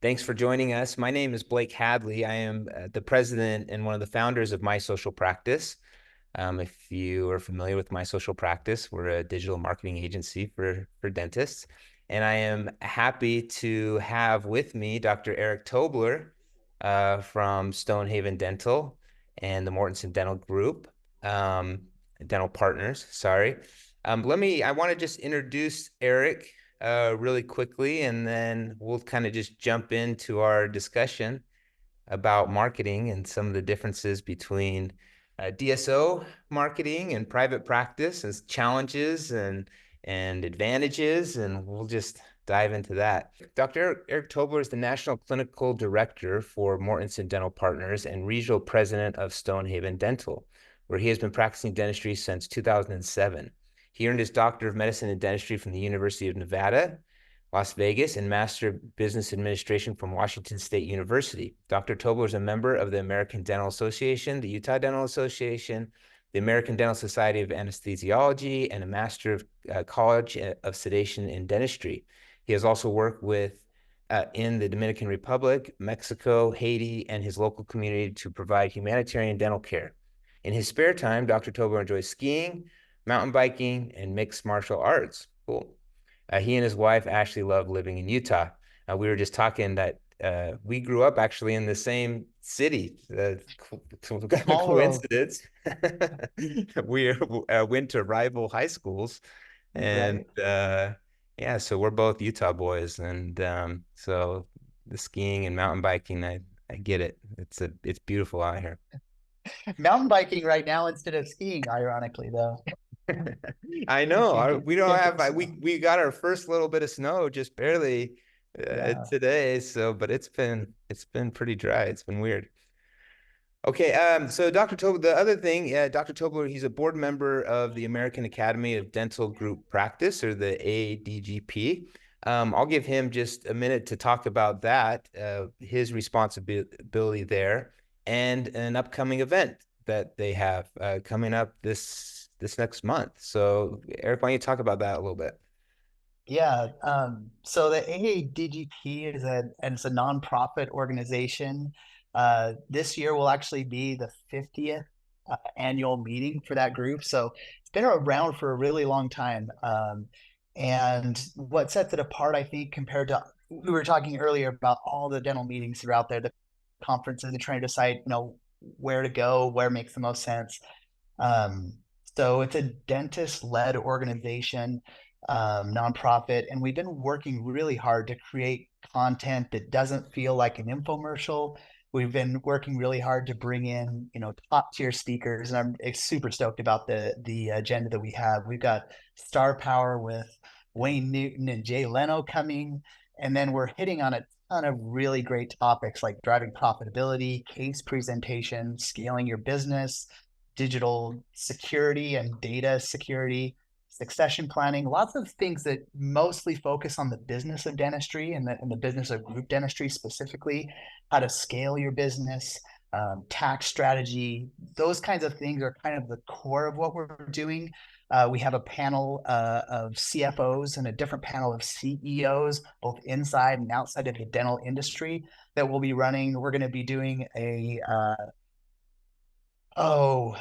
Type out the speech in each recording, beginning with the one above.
Thanks for joining us. My name is Blake Hadley. I am the president and one of the founders of My Social Practice. If you are familiar with My Social Practice, we're a digital marketing agency for dentists. And I am happy to have with me Dr. Eric Tobler from Stonehaven Dental and the Mortenson Dental Group, Dental Partners, sorry. I want to just introduce Eric really quickly, and then we'll kind of just jump into our discussion about marketing and some of the differences between DSO marketing and private practice, as challenges and advantages, and we'll just dive into that. Dr. Eric Tobler is the National Clinical Director for Mortenson Dental Partners and Regional President of Stonehaven Dental, where he has been practicing dentistry since 2007. He earned his Doctor of Medicine in Dentistry from the University of Nevada, Las Vegas, and Master of Business Administration from Washington State University. Dr. Tobler is a member of the American Dental Association, the Utah Dental Association, the American Dental Society of Anesthesiology, and a Master of College of Sedation in Dentistry. He has also worked in the Dominican Republic, Mexico, Haiti, and his local community to provide humanitarian dental care. In his spare time, Dr. Tobler enjoys skiing, mountain biking, and mixed martial arts. Cool. He and his wife, Ashley, love living in Utah. We were just talking that we grew up actually in the same city. Coincidence. We went to rival high schools. And Right. yeah, so we're both Utah boys. And so the skiing and mountain biking, I get it. It's beautiful out here. Mountain biking right now instead of skiing, ironically, though. I You know. We don't can't have get snow. we got our first little bit of snow just barely Yeah. today. So, but it's been pretty dry. It's been weird. Okay. So Dr. Tobler, the other thing, Dr. Tobler, he's a board member of the American Academy of Dental Group Practice, or the AADGP. I'll give him just a minute to talk about that, his responsibility there, and an upcoming event that they have coming up this next month. So, Eric, why don't you talk about that a little bit? Yeah. So the AADGP it's a nonprofit organization. This year will actually be the 50th annual meeting for that group. So it's been around for a really long time. And what sets it apart, I think, compared to we were talking earlier about all the dental meetings that are out there, the conferences, and trying to decide, where to go, where makes the most sense. Um, so it's a dentist-led organization, nonprofit, and we've been working really hard to create content that doesn't feel like an infomercial. We've been working really hard to bring in, top-tier speakers, and I'm super stoked about the agenda that we have. We've got Star Power with Wayne Newton and Jay Leno coming, and then we're hitting on a ton of really great topics like driving profitability, case presentation, scaling your business, digital security and data security, succession planning, lots of things that mostly focus on the business of dentistry and the business of group dentistry specifically, how to scale your business, tax strategy. Those kinds of things are kind of the core of what we're doing. We have a panel of CFOs and a different panel of CEOs, both inside and outside of the dental industry, that we'll be running. We're going to be doing oh,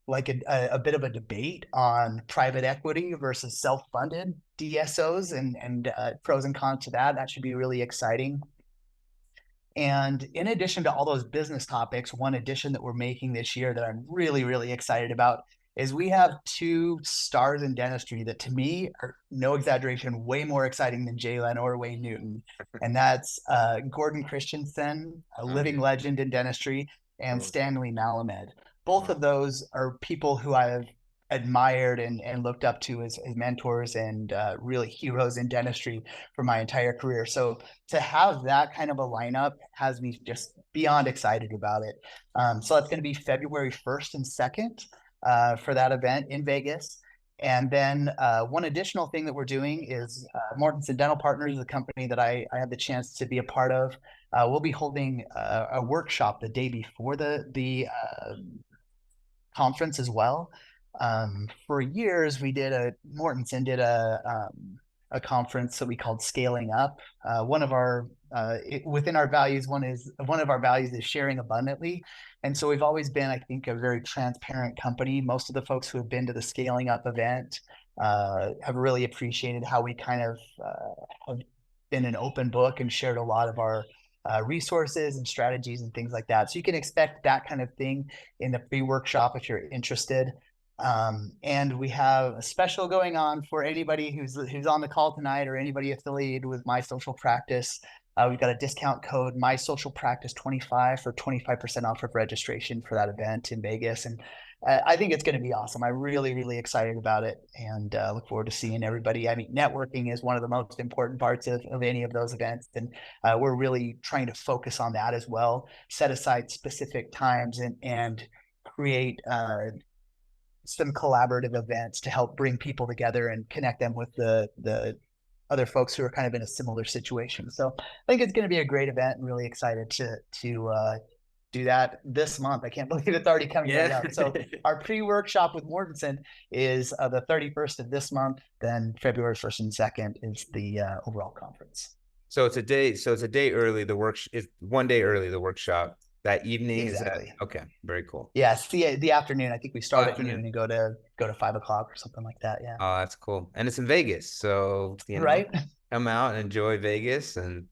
like a bit of a debate on private equity versus self-funded DSOs and pros and cons to that. That should be really exciting. And in addition to all those business topics, one addition that we're making this year that I'm really, really excited about is we have two stars in dentistry that to me are, no exaggeration, way more exciting than Jay Leno or Wayne Newton. And that's Gordon Christensen, a living legend in dentistry, and Stanley Malamed. Both of those are people who I've admired and looked up to as mentors and really heroes in dentistry for my entire career. So to have that kind of a lineup has me just beyond excited about it. So that's going to be February 1st and 2nd for that event in Vegas. And then one additional thing that we're doing is Mortenson Dental Partners is a company that I had the chance to be a part of. We'll be holding a workshop the day before the conference as well. For years, Mortenson did a conference that we called Scaling Up. One of our within our values, one of our values is sharing abundantly. And so we've always been, I think, a very transparent company. Most of the folks who have been to the Scaling Up event have really appreciated how we kind of have been an open book and shared a lot of our resources and strategies and things like that. So you can expect that kind of thing in the pre-workshop if you're interested. And we have a special going on for anybody who's on the call tonight, or anybody affiliated with My Social Practice. We've got a discount code, My Social Practice 25, for 25% off of registration for that event in Vegas. And I think it's going to be awesome. I'm really, really excited about it, and look forward to seeing everybody. I mean, networking is one of the most important parts of any of those events. And we're really trying to focus on that as well, set aside specific times and create some collaborative events to help bring people together and connect them with the other folks who are kind of in a similar situation. So I think it's going to be a great event, and really excited to do that this month. I can't believe it's already coming right up. So our pre-workshop with Mortenson is the 31st of this month. Then February 1st and 2nd is the overall conference. So it's a day. So it's a day early. The work is 1 day early. The workshop that evening. Exactly. Is that okay? Very cool. Yes, the afternoon. I think we start at noon and go to 5 o'clock or something like that. Yeah. Oh, that's cool. And it's in Vegas, so right. Come out and enjoy Vegas and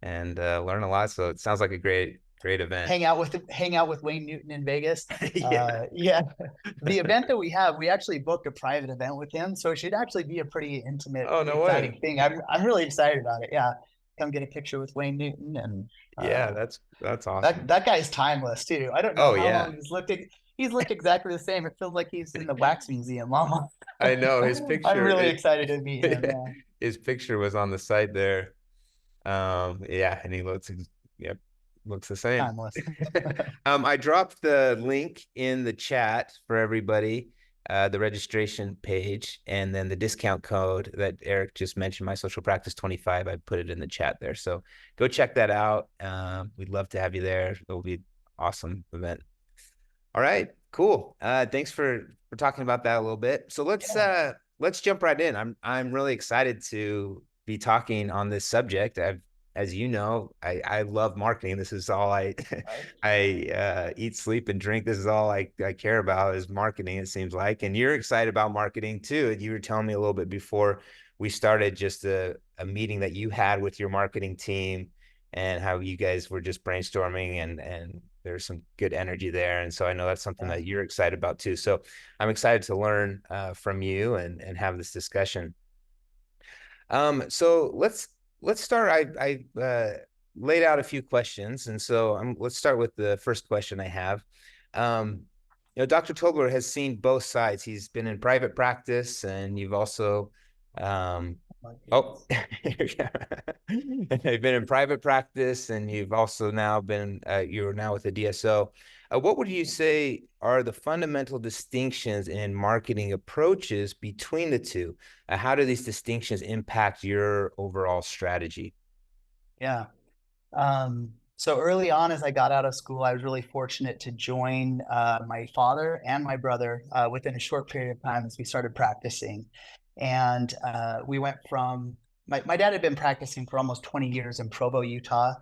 learn a lot. So it sounds like a great event. Hang out with Wayne Newton in Vegas. Yeah. The event that we actually booked a private event with him, so it should actually be a pretty intimate, exciting thing. I'm really excited about it. Yeah. Come get a picture with Wayne Newton, and that's awesome. That guy's timeless too. I don't know how long he's looked exactly the same. It feels like he's in the wax museum almost. I know his picture. I'm really excited to meet him. Yeah. His picture was on the site there. And he looks the same. Timeless. I dropped the link in the chat for everybody, the registration page, and then the discount code that Eric just mentioned, My Social Practice 25. I put it in the chat there. So go check that out. We'd love to have you there. It'll be an awesome event. All right, cool. Thanks for talking about that a little bit. So let's jump right in. I'm really excited to be talking on this subject. As you know, I love marketing. This is all I eat, sleep, and drink. This is all I care about is marketing, it seems like. And you're excited about marketing too. You were telling me a little bit before we started, just a meeting that you had with your marketing team, and how you guys were just brainstorming, and there's some good energy there. And so I know that's something that you're excited about too. So I'm excited to learn from you and have this discussion. So let's start. I laid out a few questions, and so let's start with the first question I have. Dr. Tobler has seen both sides. He's been in private practice, and you've also you've been in private practice, and you've also now been you're now with a DSO. What would you say are the fundamental distinctions in marketing approaches between the two? How do these distinctions impact your overall strategy? Yeah. So early on, as I got out of school, I was really fortunate to join my father and my brother within a short period of time as we started practicing. And we went from, my dad had been practicing for almost 20 years in Provo, Utah,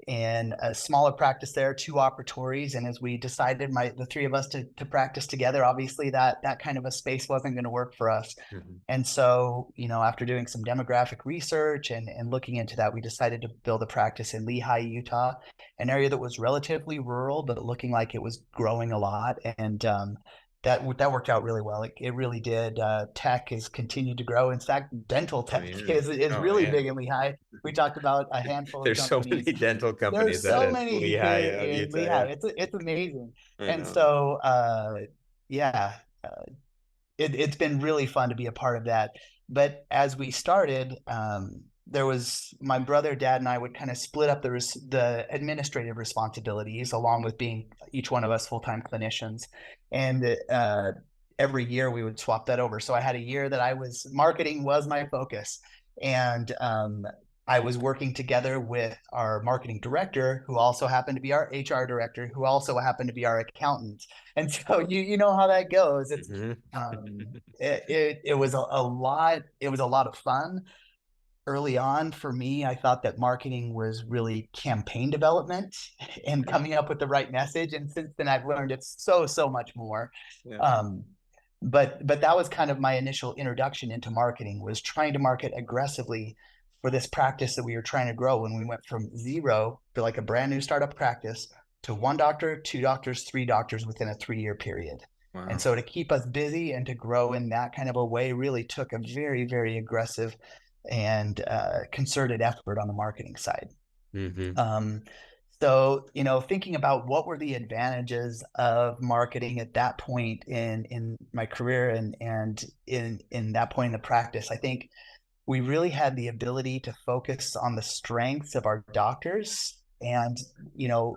in a smaller practice there, 2 operatories. And as we decided, the 3 of us to practice together, obviously that kind of a space wasn't going to work for us. Mm-hmm. And so, after doing some demographic research and looking into that, we decided to build a practice in Lehi, Utah, an area that was relatively rural, but looking like it was growing a lot. And that worked out really well. It really did. Tech has continued to grow. In fact, dental tech is really big in Lehigh. We talked about a handful of companies. There's so many dental companies. There's so many in Lehigh. It's amazing. And so, it's been really fun to be a part of that. But as we started, there was my brother, dad, and I would kind of split up the administrative responsibilities, along with being each one of us full-time clinicians. And every year we would swap that over. So I had a year that marketing was my focus. And I was working together with our marketing director, who also happened to be our HR director, who also happened to be our accountant. And so you know how that goes. It's it was a lot. It was a lot of fun. early on for me, I thought that marketing was really campaign development and coming up with the right message. And since then, I've learned it's so much more. Yeah. Um, but that was kind of my initial introduction into marketing, was trying to market aggressively for this practice that we were trying to grow when we went from zero to like a brand new startup practice to one doctor, two doctors, three doctors within a 3-year period. And Wow. so to keep us busy and to grow in that kind of a way really took a very aggressive and concerted effort on the marketing side. Mm-hmm. Um, so, thinking about what were the advantages of marketing at that point in my career and in that point in the practice, I think we really had the ability to focus on the strengths of our doctors. And,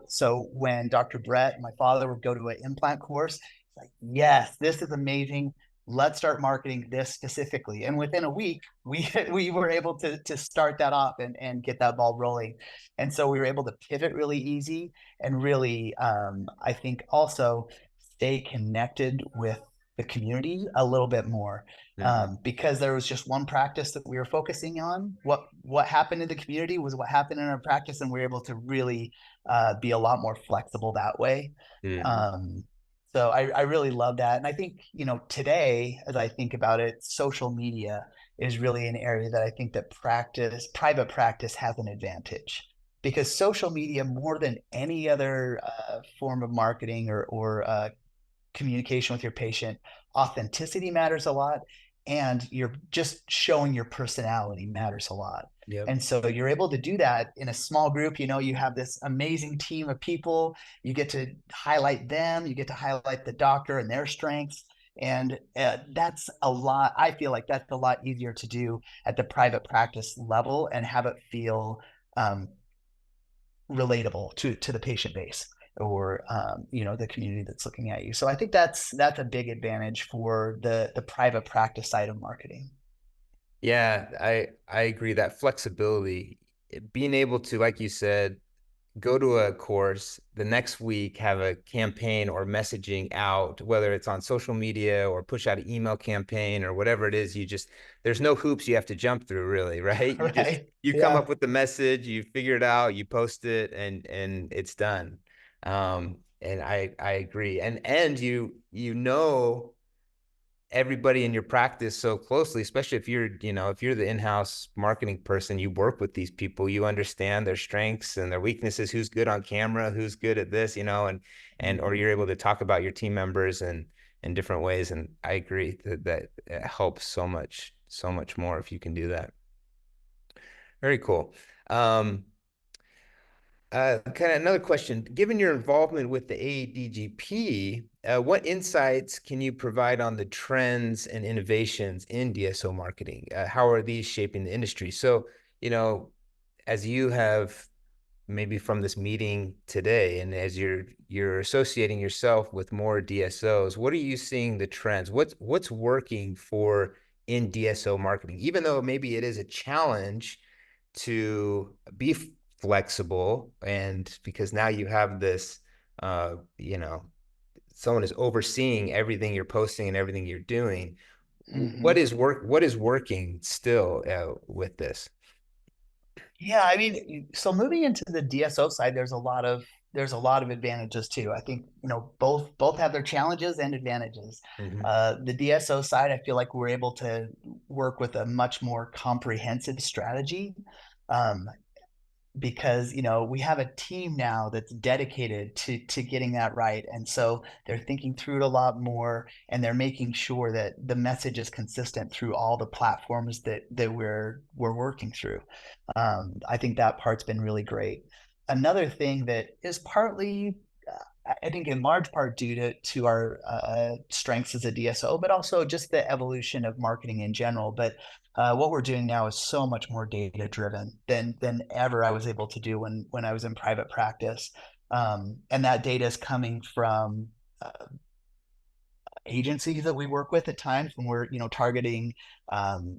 so when Dr. Brett, my father, would go to an implant course, it's like, yes, this is amazing. Let's start marketing this specifically. And within a week, we were able to start that off and get that ball rolling. And so we were able to pivot really easy and really, I think, also stay connected with the community a little bit more, Mm-hmm. because there was just one practice that we were focusing on. What happened in the community was what happened in our practice, and we were able to really be a lot more flexible that way. Mm-hmm. So I really love that, and I think today, as I think about it, social media is really an area that I think that private practice has an advantage, because social media, more than any other form of marketing or communication with your patient, authenticity matters a lot, and you're just showing your personality matters a lot. Yep. And so you're able to do that in a small group. You have this amazing team of people. You get to highlight them, you get to highlight the doctor and their strengths. And that's a lot. I feel like that's a lot easier to do at the private practice level and have it feel um, relatable to the patient base or the community that's looking at you. So I think that's a big advantage for the private practice side of marketing. Yeah, I agree that flexibility, being able to, like you said, go to a course the next week, have a campaign or messaging out, whether it's on social media or push out an email campaign or whatever it is. There's no hoops you have to jump through, really, right? Right. You come Yeah. up with the message, you figure it out, you post it, and it's done. And I agree. And you know everybody in your practice so closely, especially if you're the in-house marketing person, you work with these people, you understand their strengths and their weaknesses, who's good on camera, who's good at this, or Mhm. you're able to talk about your team members and in different ways. And I agree that it helps so much more if you can do that. Very cool. Um, kind of another question. Given your involvement with the AADGP, what insights can you provide on the trends and innovations in DSO marketing? How are these shaping the industry? So, you know, as you have maybe from this meeting today, and as you're associating yourself with more DSOs, what are you seeing the trends? What's working for in DSO marketing? Even though maybe it is a challenge to be flexible, and because now you have this, uh, you know, someone is overseeing everything you're posting and everything you're doing. Mhm. What is working still with this? Yeah, I mean, so moving into the DSO side, there's a lot of advantages too. I think both have their challenges and advantages. Mm-hmm. The DSO side, I feel like we're able to work with a much more comprehensive strategy, um, because we have a team now that's dedicated to getting that right, and so they're thinking through it a lot more, and they're making sure that the message is consistent through all the platforms that we're working through. I think that part's been really great. Another thing that is partly, I think, in large part due to our strengths as a DSO, but also just the evolution of marketing in general. But what we're doing now is so much more data driven than ever I was able to do when I was in private practice, and that data is coming from agencies that we work with at times when we're targeting um,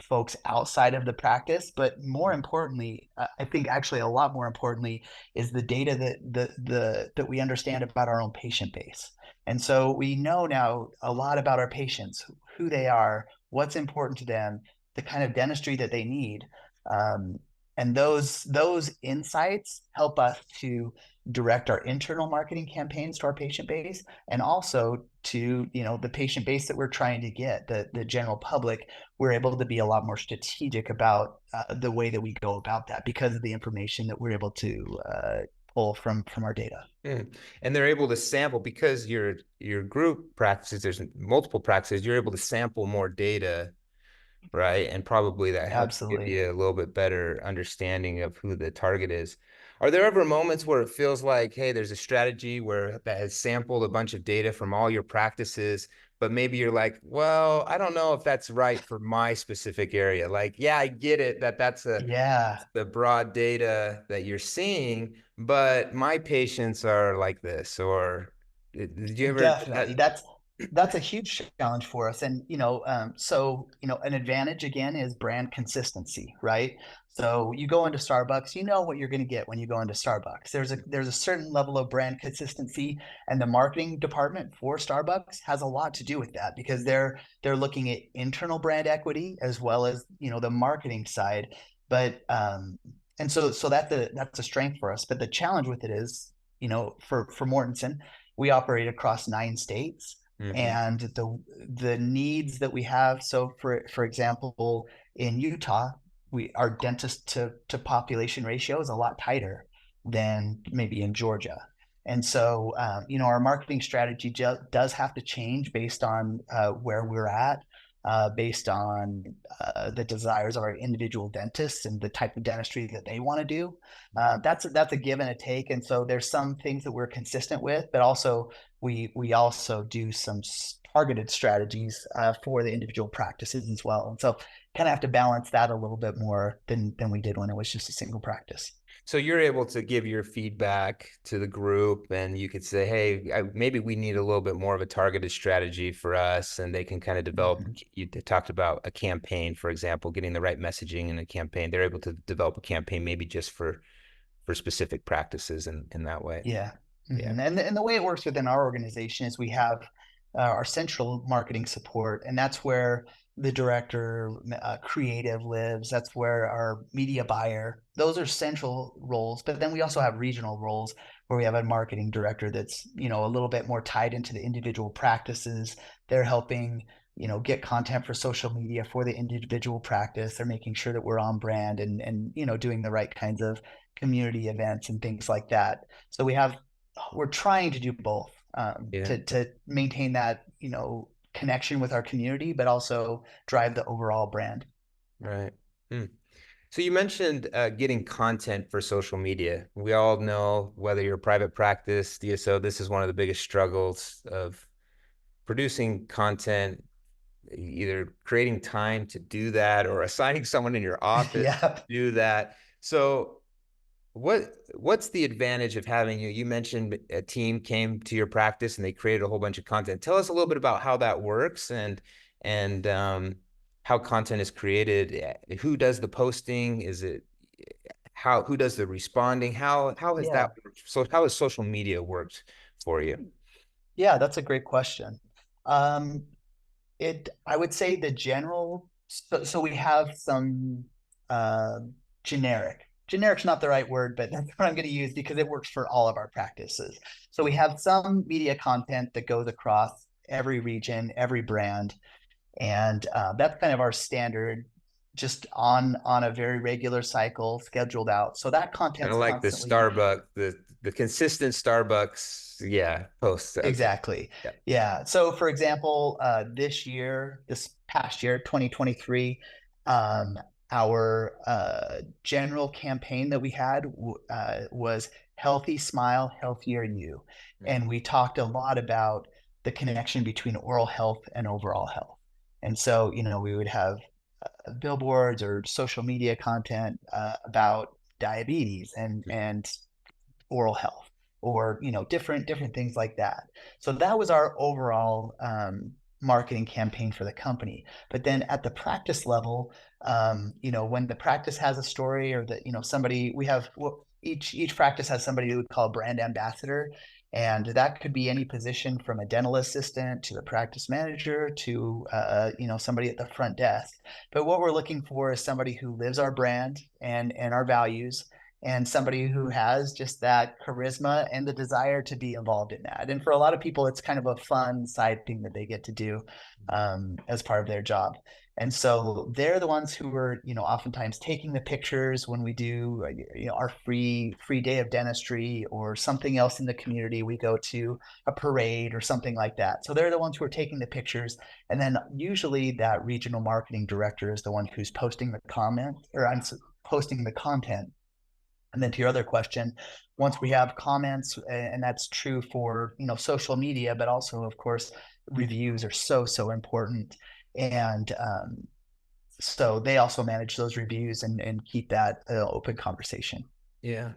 folks outside of the practice. But more importantly, I think actually a lot more importantly is the data that we understand about our own patient base. And so we know now a lot about our patients, who they are, what's important to them, the kind of dentistry that they need. Um, and those insights help us to direct our internal marketing campaigns to our patient base, and also to the patient base that we're trying to get, the general public. We're able to be a lot more strategic about the way that we go about that because of the information that we're able to pull from our data. And they're able to sample, because your group practices, there's multiple practices, you're able to sample more data, right? And probably that helps give Absolutely. you a little bit better understanding of who the target is. Are there ever moments where it feels like, hey, there's a strategy where that has sampled a bunch of data from all your practices, but maybe you're like, well, I don't know if that's right for my specific area. Like, yeah, I get it that that's Yeah, the broad data that you're seeing, but my patients are like this. Or did you ever definitely. That's a huge challenge for us. And so an advantage again is brand consistency, right? So you go into Starbucks, you know what you're going to get when you go into Starbucks. There's a certain level of brand consistency, and the marketing department for Starbucks has a lot to do with that, because they're looking at internal brand equity as well as the marketing side. But and so that's a strength for us. But the challenge with it is, for Mortenson, we operate across 9 states, Mhm. and the needs that we have. So for example, in Utah, our dentist to population ratio is a lot tighter than maybe in Georgia. And so, our marketing strategy does have to change based on where we're at, based on the desires of our individual dentists and the type of dentistry that they want to do. That's a give and a take. And so there's some things that we're consistent with, but also we also do some targeted strategies for the individual practices as well. And so kind of have to balance that a little bit more than we did when it was just a single practice. So you're able to give your feedback to the group, and you could say, hey, maybe we need a little bit more of a targeted strategy for us, and they can kind of develop. Mm-hmm. You talked about a campaign, for example, getting the right messaging in a campaign. They're able to develop a campaign maybe just for specific practices in that way. Yeah. Yeah. Mm-hmm. And the way it works within our organization is we have our central marketing support, and that's where the director, creative lives. That's where our media buyer, those are central roles. But then we also have regional roles where we have a marketing director that's, a little bit more tied into the individual practices. They're helping, get content for social media for the individual practice. They're making sure that we're on brand and doing the right kinds of community events and things like that. So we're trying to do both, Yeah. to maintain that connection with our community, but also drive the overall brand. Right. Hmm. So you mentioned getting content for social media. We all know, whether you're a private practice, DSO, this is one of the biggest struggles of producing content, either creating time to do that or assigning someone in your office to Yeah. do that. So what's the advantage of having you? You mentioned a team came to your practice and they created a whole bunch of content. Tell us a little bit about how that works, and how content is created. Who does the posting? Is it who does the responding? How has that Yeah. worked? So how has social media worked for you? Yeah, that's a great question. Um, I would say the general, so we have some uh, generic's not the right word, but that's what I'm going to use because it works for all of our practices. So we have some media content that goes across every region, every brand, and that's kind of our standard, just on a very regular cycle, scheduled out. So that Kind content's of like the constantly. Starbucks, the consistent Starbucks, yeah, posts. Okay. Exactly. Yeah. Yeah. So, for example, this past year, 2023, um, our general campaign that we had was Healthy Smile, Healthier You. And we talked a lot about the connection between oral health and overall health. And so, we would have billboards or social media content about diabetes and oral health, or different things like that. So that was our overall marketing campaign for the company. But then at the practice level, when the practice has a story, or that somebody, we have, each practice has somebody we would call a brand ambassador, And that could be any position from a dental assistant to the practice manager to somebody at the front desk. But what we're looking for is somebody who lives our brand and our values, and somebody who has just that charisma and the desire to be involved in that. And for a lot of people, it's kind of a fun side thing that they get to do as part of their job. And so they're the ones who are, oftentimes taking the pictures when we do, our free day of dentistry or something else in the community. We go to a parade or something like that. So they're the ones who are taking the pictures. And then usually that regional marketing director is the one who's posting the comment, or I'm posting the content. And then to your other question, once we have comments, and that's true for, social media, but also, of course, reviews are so important. And so they also manage those reviews and keep that open conversation. Yeah.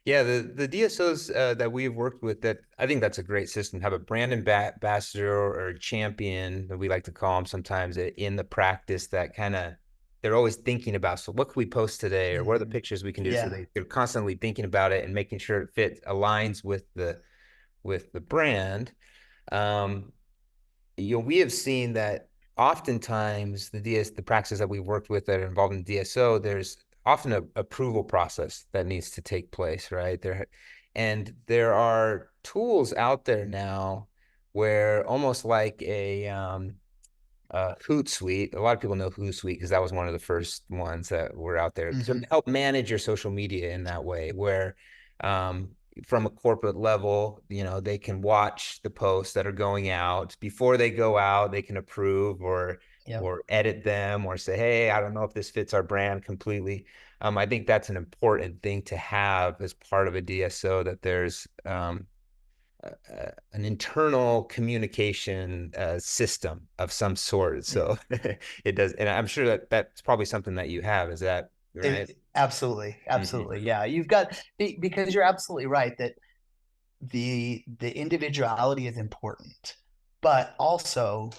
Yeah, the DSOs that we've worked with, that I think that's a great system. Have a brand ambassador or a champion, that we like to call them sometimes, in the practice, that kind of, they're always thinking about, so what can we post today, or what are the pictures we can do? So Yeah. they're constantly thinking about it and making sure it aligns with the brand. We have seen that oftentimes the practices that we've worked with that are involved in DSO, there's often a approval process that needs to take place, right? There are tools out there now where, almost like a Hootsuite. A lot of people know Hootsuite because that was one of the first ones that were out there to help manage your social media in that way, where from a corporate level, they can watch the posts that are going out. Before they go out, they can approve or edit them, or say, hey, I don't know if this fits our brand completely. I think that's an important thing to have as part of a DSO, that there's an internal communication system of some sort. So it does, and I'm sure that's probably something that you have. Is that right? Absolutely. Yeah, you've got, because you're absolutely right that the individuality is important, but also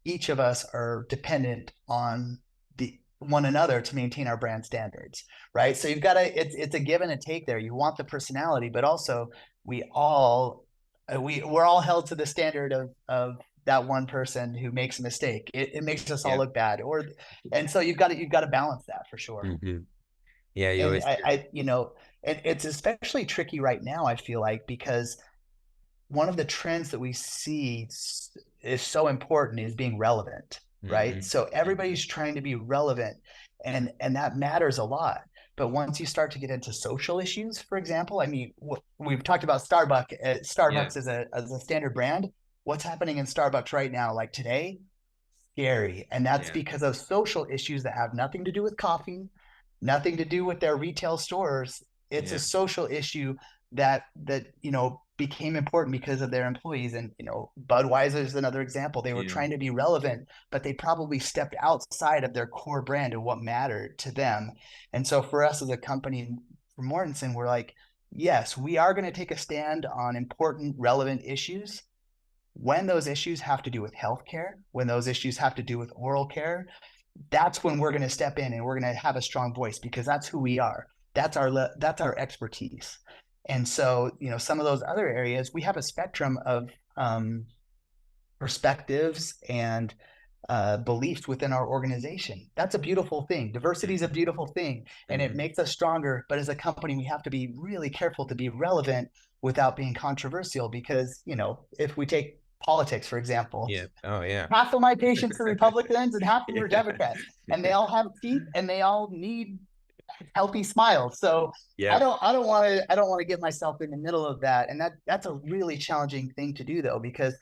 each of us are dependent on the one another to maintain our brand standards, right? So you've got to, it's a give and a take there. You want the personality, but also we're all held to the standard of that one person who makes a mistake. It makes us all look bad, and so you've got to balance that for sure. Yeah, you And always it's especially tricky right now, I feel like, because one of the trends that we see is so important is being relevant, right? So everybody's trying to be relevant, and that matters a lot. But once you start to get into social issues, for example, I mean, we've talked about Starbucks as a standard brand. What's happening in Starbucks right now, like today? Scary. And that's because of social issues that have nothing to do with coffee, nothing to do with their retail stores. It's a social issue that became important because of their employees. And Budweiser is another example. They were trying to be relevant, but they probably stepped outside of their core brand and what mattered to them. And so for us as a company, for Mortenson, we're like, yes, we are going to take a stand on important, relevant issues when those issues have to do with healthcare, when those issues have to do with oral care. That's when we're going to step in and we're going to have a strong voice, because that's who we are. That's our expertise. And so, some of those other areas, we have a spectrum of perspectives and beliefs within our organization. That's a beautiful thing. Diversity is a beautiful thing, and it makes us stronger. But as a company, we have to be really careful to be relevant without being controversial, because, if we take politics, for example, half of my patients are Republicans and half of them are Democrats, and they all have teeth and they all need healthy smiles. So I don't want to get myself in the middle of that. And that's a really challenging thing to do, though, because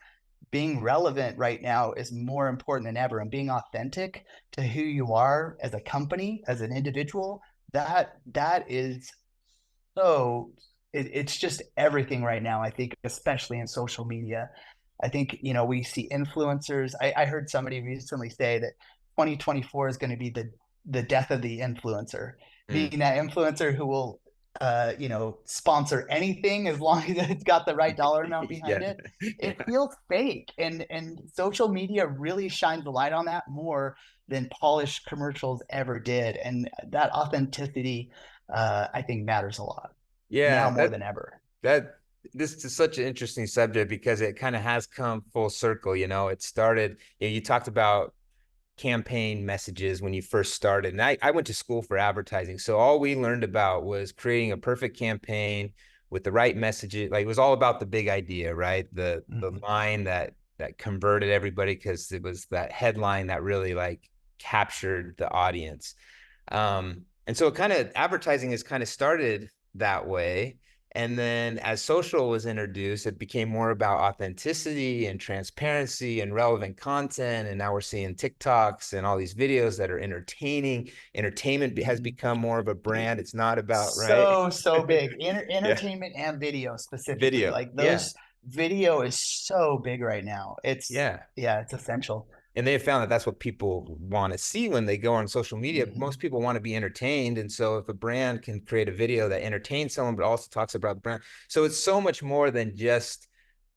being relevant right now is more important than ever, and being authentic to who you are as a company, as an individual, that is so it's just everything right now. I think, especially in social media, I think, we see influencers. I heard somebody recently say that 2024 is going to be the death of the influencer, being that influencer who will sponsor anything as long as it's got the right dollar amount behind it. It feels fake, and social media really shines the light on that more than polished commercials ever did. And that authenticity, I think, matters a lot now more than ever. this is such an interesting subject because it kind of has come full circle. It started, you talked about campaign messages when you first started. And I went to school for advertising. So all we learned about was creating a perfect campaign with the right messages. Like, it was all about the big idea, right? The Mhm. line that converted everybody, because it was that headline that really like captured the audience. And so it kind of, advertising has kind of started that way. And then as social was introduced, it became more about authenticity and transparency and relevant content. And now we're seeing TikToks and all these videos that are entertaining. Entertainment has Mhm. become more of a brand. It's not about, right? So big. Yeah. Entertainment and video specifically. Video. Like Yeah. those video is so big right now. Yeah. Yeah, it's essential. And they have found that that's what people want to see when they go on social media. Most Mhm. people want to be entertained. And so if a brand can create a video that entertains someone, but also talks about the brand, so it's so much more than just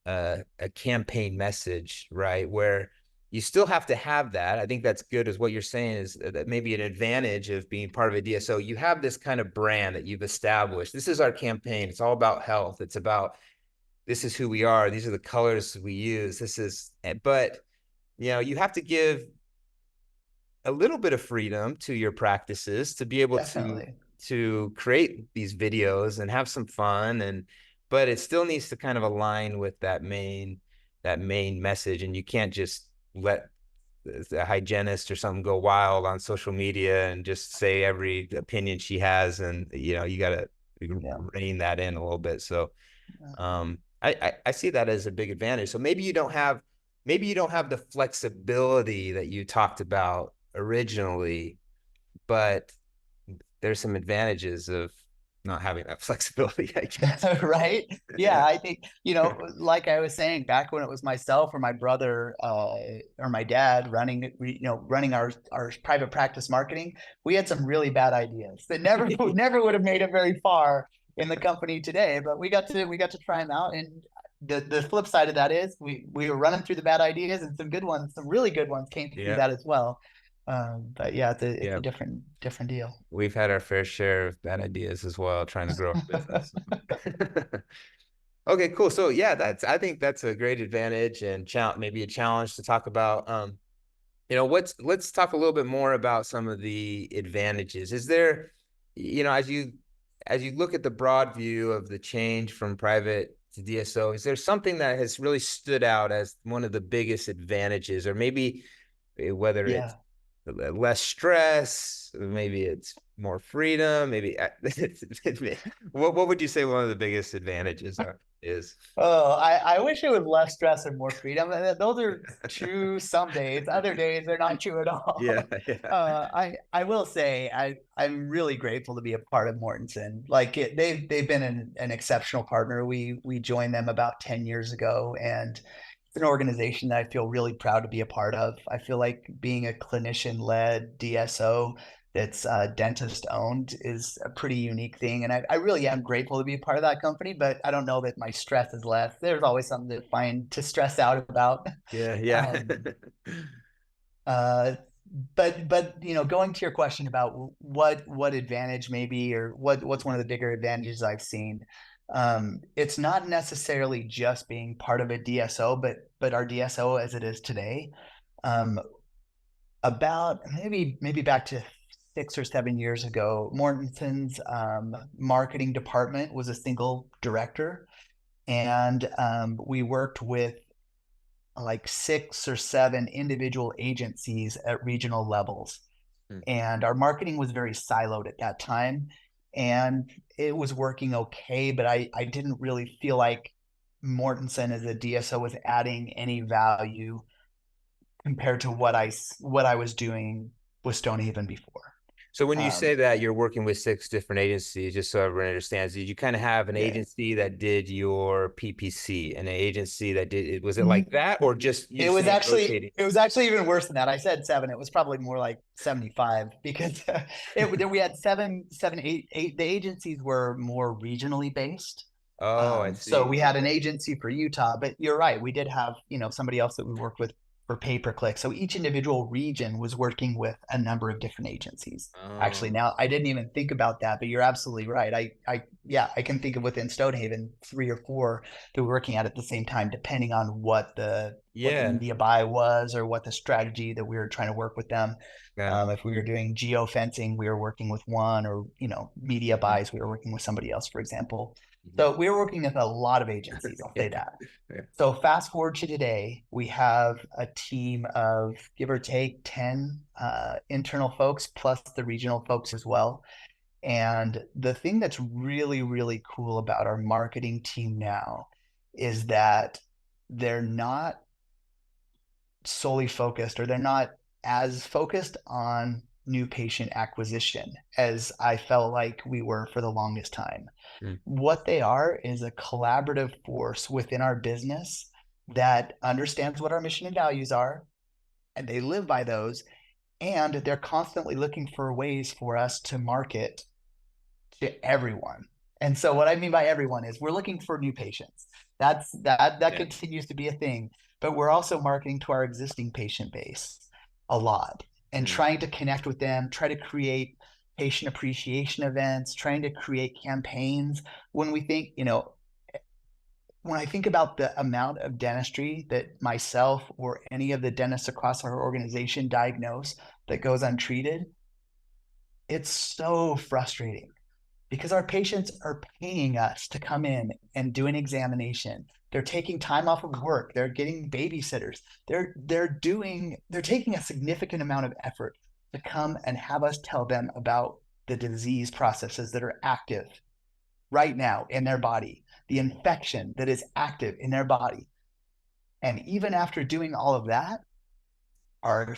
a campaign message, right? Where you still have to have that. I think that's good, is what you're saying, is that maybe an advantage of being part of a DSO. You have this kind of brand that you've established. This is our campaign. It's all about health. It's about, this is who we are. These are the colors we use. But you have to give a little bit of freedom to your practices to be able Definitely. to create these videos and have some fun, but it still needs to kind of align with that main message. And you can't just let the hygienist or something go wild on social media and just say every opinion she has, and you got to Yeah. rein that in a little bit. So I see that as a big advantage. So maybe you don't have the flexibility that you talked about originally, but there's some advantages of not having that flexibility, I guess. Right? Yeah, I think, like I was saying, back when it was myself or my brother or my dad running our private practice marketing, we had some really bad ideas that never would have made it very far in the company today. But we got to try them out. And the flip side of that is we were running through the bad ideas, and some good ones, some really good ones came through Yeah, that as well. But yeah, it's a yeah. different deal. We've had our fair share of bad ideas as well, trying to grow our business. Okay, cool. So yeah, I think that's a great advantage and maybe a challenge to talk about. Let's talk a little bit more about some of the advantages. Is there, as you look at the broad view of the change from private to DSO, is there something that has really stood out as one of the biggest advantages, or maybe whether it's Yeah. less stress, maybe it's more freedom, maybe what would you say one of the biggest advantages is? Oh, I wish it was less stress and more freedom. Those are true some days. Other days they're not true at Yeah, all. yeah. I will say I'm really grateful to be a part of Mortenson. Like they've been an exceptional partner. We joined them about 10 years ago, and it's an organization that I feel really proud to be a part of. I feel like being a clinician-led DSO that's dentist owned is a pretty unique thing. And I really am grateful to be a part of that company, but I don't know that my stress is less. There's always something to find to stress out about. Yeah, yeah. Um, uh, but going to your question about what advantage maybe, or what's one of the bigger advantages I've seen. It's not necessarily just being part of a DSO, but our DSO as it is today. Um, about maybe back to 6 or 7 years ago, Mortenson's marketing department was a single director, and we worked with like 6 or 7 individual agencies at regional levels. Hmm. And our marketing was very siloed at that time, and it was working okay, but I didn't really feel like Mortenson as a DSO was adding any value compared to what I was doing with Stonehaven before. So when you say Um, that you're working with 6 different agencies, just so everyone understands, did you kind of have an yeah, agency that did your PPC and an agency that did, was it like Mhm. that, or just you're It was saying actually rotating? it was actually even worse than that. I said 7. It was probably more like 75 because we had eight. The agencies were more regionally based. Oh, I So see. we had an agency for Utah, but you're right. We did have somebody else that we worked with for pay-per-click. So each individual region was working with a number of different agencies. Actually, Oh, now I didn't even think about that, but you're absolutely right. Yeah, I can think of within Stonehaven 3 or 4 that we're working at the same time, depending on what the yeah. media buy was or what the strategy that we were trying to work with them. Yeah. If we were doing geo fencing, we were working with one, or media Mhm. buys, we were working with somebody else, for example. Mhm. So we were working with a lot of agencies. I'll Yeah. say that. Yeah. So fast forward to today, we have a team of give or take 10 internal folks plus the regional folks as well. And the thing that's really, really cool about our marketing team now is that they're not solely focused, or they're not as focused on new patient acquisition as I felt like we were for the longest time. Mm. What they are is a collaborative force within our business that understands what our mission and values are, and they live by those, and they're constantly looking for ways for us to market to everyone. And so what I mean by everyone is we're looking for new patients. That Yeah. continues to be a thing, but we're also marketing to our existing patient base a lot and Mm. trying to connect with them, try to create patient appreciation events, trying to create campaigns. When we think, when I think about the amount of dentistry that myself or any of the dentists across our organization diagnose that goes untreated, it's so frustrating because our patients are paying us to come in and do an examination. They're taking time off of work. They're getting babysitters. They're taking a significant amount of effort to come and have us tell them about the disease processes that are active right now in their body, the infection that is active in their body. And even after doing all of that, our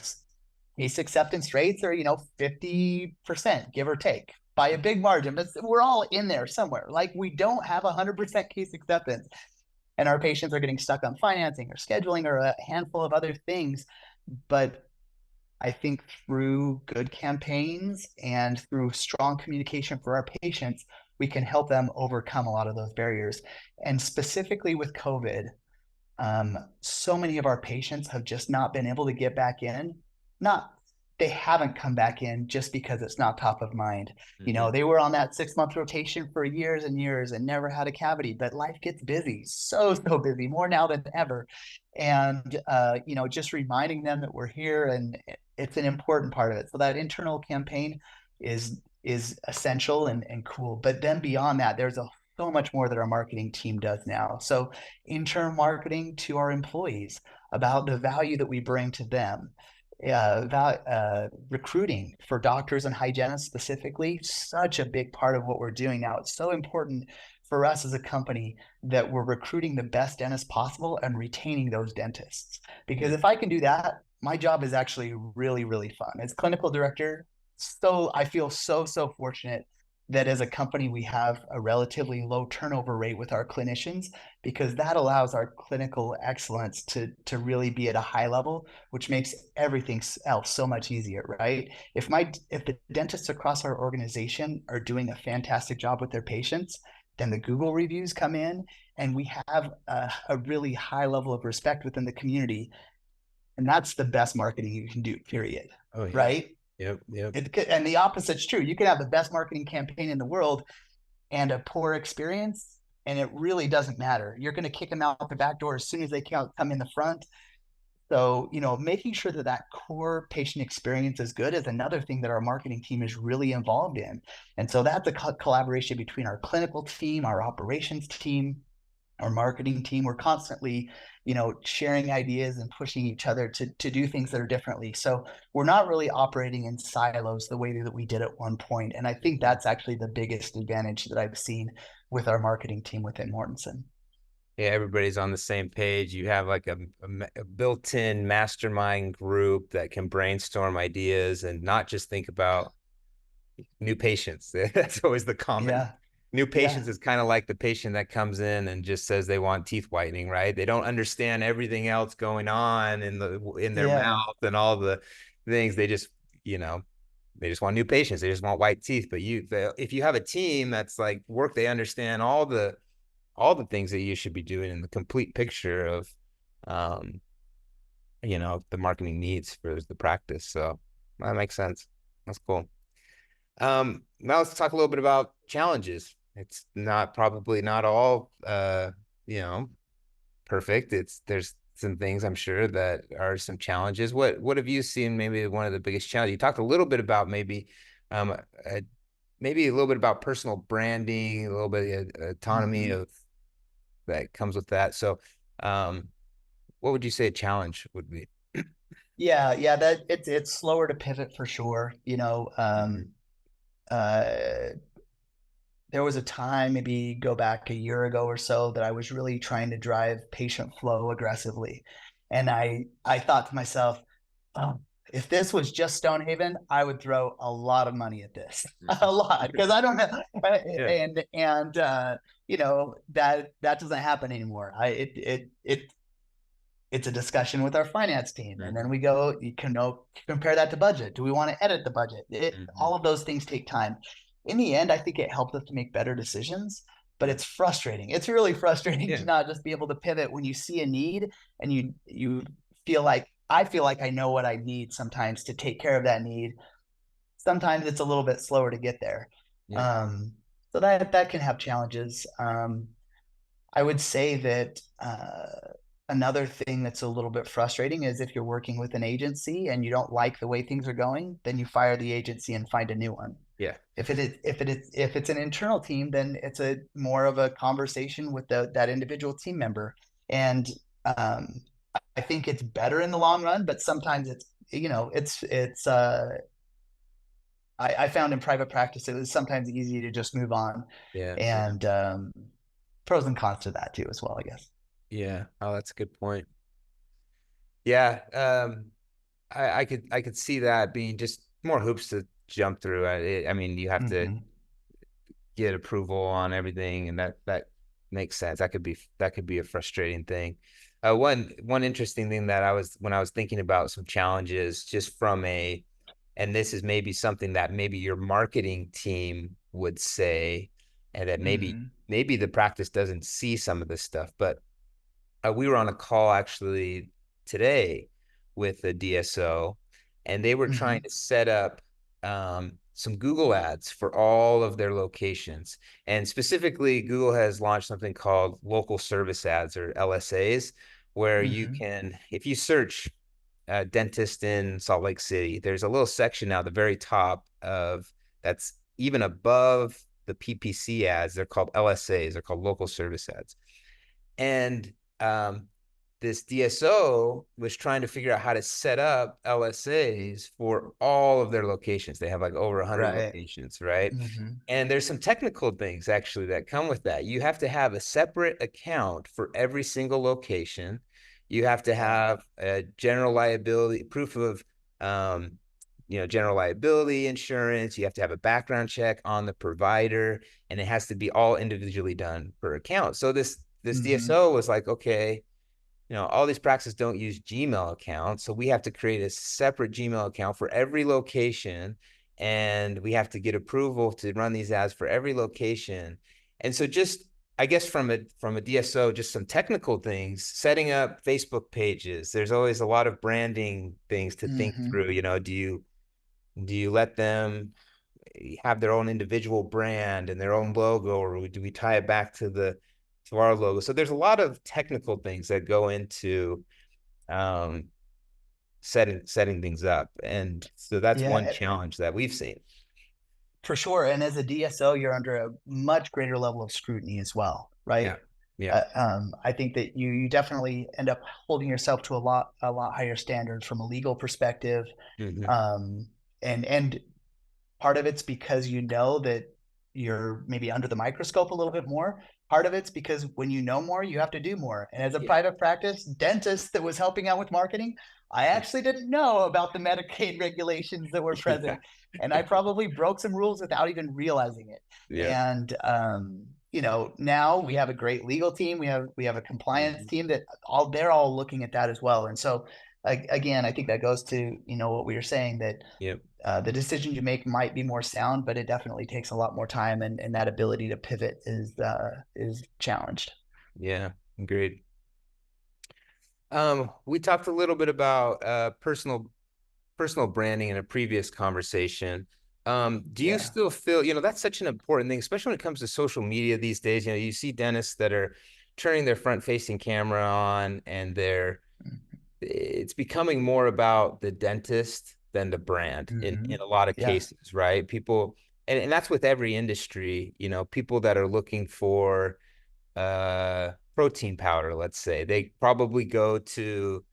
case acceptance rates are 50%, give or take, by a big margin, but we're all in there somewhere. Like, we don't have 100% case acceptance, and our patients are getting stuck on financing or scheduling or a handful of other things. But I think through good campaigns and through strong communication for our patients, we can help them overcome a lot of those barriers. And specifically with COVID, so many of our patients have just not been able to get back in. Not They haven't come back in just because it's not top of mind. Mhm. They were on that 6 month rotation for years and years and never had a cavity, but life gets busy, so busy, more now than ever. And just reminding them that we're here, and it's an important part of it. So that internal campaign is essential and cool. But then beyond that, there's so much more that our marketing team does now. So internal marketing to our employees about the value that we bring to them. About recruiting for doctors and hygienists specifically, such a big part of what we're doing now. It's so important for us as a company that we're recruiting the best dentists possible and retaining those dentists. Because Mm. if I can do that, my job is actually really, really fun. As clinical director, so I feel so fortunate that as a company we have a relatively low turnover rate with our clinicians, because that allows our clinical excellence to really be at a high level, which makes everything else so much easier, right? If the dentists across our organization are doing a fantastic job with their patients, then the Google reviews come in, and we have a really high level of respect within the community, and that's the best marketing you can do, period. Oh yeah. Right? Yep. Yep. And the opposite's true. You can have the best marketing campaign in the world and a poor experience, and it really doesn't matter. You're going to kick them out the back door as soon as they come in the front. So, making sure that that core patient experience is good is another thing that our marketing team is really involved in. And so that's a collaboration between our clinical team, our operations team, our marketing team. We're constantly, sharing ideas and pushing each other to do things that are differently. So we're not really operating in silos the way that we did at one point. And I think Mhm. that's actually the biggest advantage that I've seen with our marketing team within Mortenson. Yeah, everybody's on the same page. You have like a built-in mastermind group that can brainstorm ideas and not just think about new patients. That's always the common. Yeah. New Yeah. patients is kind of like the patient that comes in and just says they want teeth whitening, right? They don't understand everything else going on in their Yeah. mouth and all the things. You know, they just want new patients. They just want white teeth. But if you have a team that's like work, they understand all the things that you should be doing in the complete picture of um, the marketing needs for the practice. So that makes sense. That's cool. Now let's talk a little bit about challenges. It's probably not all you know perfect. There's some things I'm sure that are some challenges. What have you seen maybe one of the biggest challenges? You talked a little bit about um uh, maybe a little bit about personal branding, a little bit of autonomy Mm-hmm. of that comes with that. So um what would you say a challenge would be? Yeah, that it's slower to pivot for sure. Mhm. Uh, there was a time, maybe go back a year ago or so, that I was really trying to drive patient flow aggressively. And I thought to myself, oh, if this was just Stonehaven, I would throw a lot of money at this, a lot, because I don't know, Yeah. and that doesn't happen anymore. It's a discussion with our finance team, and then Mhm. we go, compare that to budget. Do we want to edit the budget? Mhm. All of those things take time. In the end, I think it helped us to make better decisions, but Yeah. it's frustrating. It's really frustrating to Yeah. not just be able to pivot when you see a need, and you feel like, I feel like I know what I need sometimes to take care of that need. Sometimes it's a little bit slower to get there. Yeah. Um, so that can have challenges. I would say that another thing that's a little bit frustrating is if you're working with an agency and you don't like the way things are going, then you fire the agency and find a new one. Yeah. If it's an internal team, then it's a more of a conversation with that individual team member. And um, I think it's better in the long run, but sometimes I found in private practice it was sometimes easy to just move on, Yeah. Yeah. and pros and cons to that too as well, I guess. Yeah. Oh, that's a good point. Yeah. I could see that being just more hoops to jump through. I mean, you have to Mm-hmm. get approval on everything, and that makes sense. That could be a frustrating thing. One interesting thing that when I was thinking about some challenges, just from and this is maybe something that maybe your marketing team would say, and that Mm-hmm. maybe the practice doesn't see some of this stuff, but we were on a call actually today with a DSO, and they were Mm-hmm. trying to set up some Google ads for all of their locations. And specifically, Google has launched something called local service ads, or LSAs, where you Mm-hmm. can, if you search dentist in Salt Lake City, there's a little section now at the very top of that's even above the PPC ads. They're called LSAs, they're called local service ads. And this DSO was trying to figure out how to set up LSAs for all of their locations. They have like over 100 Right. locations, right? Mm-hmm. And there's some technical things actually that come with that. You have to have a separate account for every single location. You have to Yeah. have a general liability proof of general liability insurance. You have to have a background check on the provider, and it has to be all individually done per account. So this Mm-hmm. DSO was like, okay, all these practices don't use Gmail accounts, so we have to create a separate Gmail account for every location, and we have to get approval to run these ads for every location. And so just I guess from a DSO, just some technical things, setting up Facebook pages. There's always a lot of branding things to think Mm-hmm. through. Do you let them have their own individual brand and their own logo, or do we tie it back to our logo? So there's a lot of technical things that go into um, setting things up, and so that's one Yeah, challenge that we've seen. for sure. And as a DSO, you're under a much greater level of scrutiny as well, right? Yeah, yeah, I think that you definitely end up holding yourself to a lot higher standard from a legal perspective, hmm um, and part of it's because you know that you're maybe under the microscope a little bit more. Part of it's because when you know more, you have to do more. And as a yeah, private practice dentist that was helping out with marketing, I actually didn't know about the Medicaid regulations that were yeah, present. And I probably broke some rules without even realizing it. yeah. And now we have a great legal team. We have a compliance hmm team that they're all looking at that as well. And so again, I think that goes to what we were saying, that Yep. the decisions you make might be more sound, but it definitely takes a lot more time, and that ability to pivot is challenged. Yeah. Agreed. We talked a little bit about personal branding in a previous conversation. Do you Yeah. still feel, that's such an important thing, especially when it comes to social media these days? You see dentists that are turning their front-facing camera on, and it's becoming more about the dentist than the brand Mm-hmm. in a lot of Yeah. cases, right? People, and that's with every industry, people that are looking for protein powder, let's say, they probably go to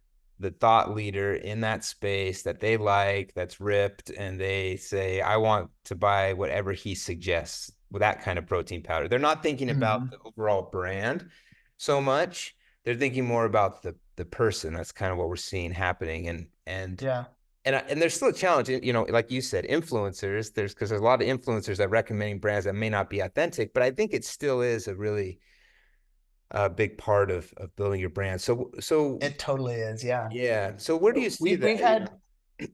the thought leader in that space that they like, that's ripped, and they say, I want to buy whatever he suggests with that kind of protein powder. They're not thinking about Mm-hmm. the overall brand so much. They're thinking more about the person. That's kind of what we're seeing happening. Yeah. And there's still a challenge, like you said, influencers. Because there's a lot of influencers that recommending brands that may not be authentic, but I think it still is a really big part of building your brand. So It totally is. Yeah. yeah. So where do you see We've that? had, Yeah,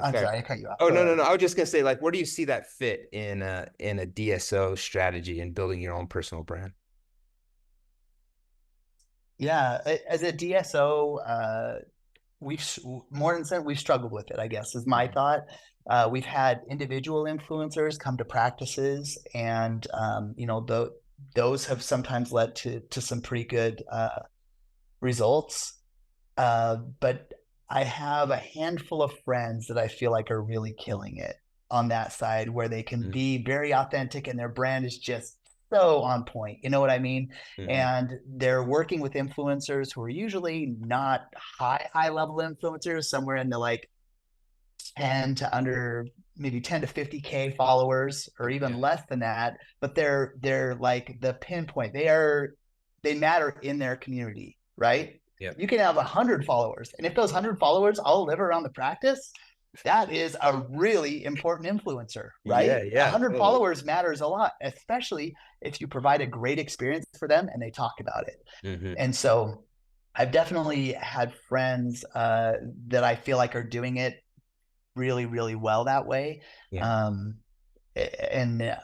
I'm sorry. sorry, I cut you off. Oh, Go no, no, ahead. no. I was just gonna say, like, where do you see that fit in a DSO strategy and building your own personal brand? Yeah. As a DSO, we've Mortenson, we've struggled with it, I guess, is my Mhm. thought. We've had individual influencers come to practices, and those have sometimes led to some pretty good results. But I have a handful of friends that I feel like are really killing it on that side, where they can be very authentic and their brand is just so on point. You know what I mean? Mhm. And they're working with influencers who are usually not high level influencers, somewhere in the like 10 to under maybe 10 to 50K followers or even Yeah. less than that, but they're like the pinpoint. They matter in their community, right? Yep. You can have 100 followers, and if those 100 followers all live around the practice, that is a really important influencer, Yeah. right? Yeah. 100 Totally. followers matters a lot, especially if you provide a great experience for them and they talk about it. Hmm. And so I've definitely had friends that I feel like are doing it really, really well that way. Yeah. Um, and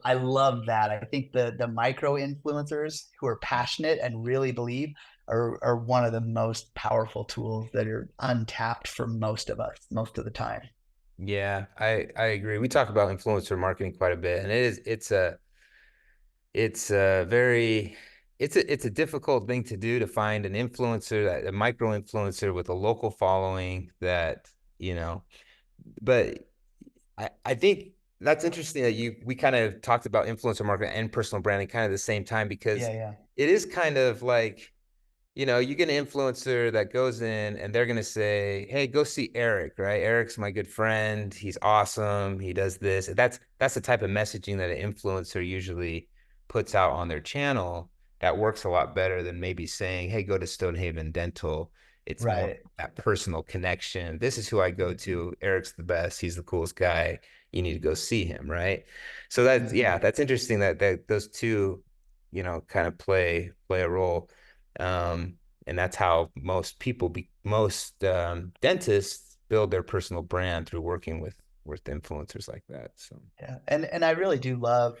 I love that. I think the micro influencers who are passionate and really believe are one of the most powerful tools that are untapped for most of us most of the time. Yeah. I agree. We talk about influencer marketing quite a bit, and it's a very it's a difficult thing to do, to find an influencer, a micro influencer with a local following that, you know, but I think that's interesting that we kind of talked about influencer marketing and personal branding kind of the same time, because Yeah, yeah, it is kind of like, you get an influencer that goes in and they're going to say, hey, go see Eric, right? Eric's my good friend. He's awesome. He does this. That's the type of messaging that an influencer usually puts out on their channel that works a lot better than maybe saying, hey, go to Stonehaven Dental. It's more right. that personal connection. This is who I go to. Eric's the best. He's the coolest guy. You need to go see him, right? So that's, Mm-hmm. yeah, that's interesting that those two, kind of play a role. Um, and that's how most dentists build their personal brand, through working with influencers like that. So Yeah, and I really do love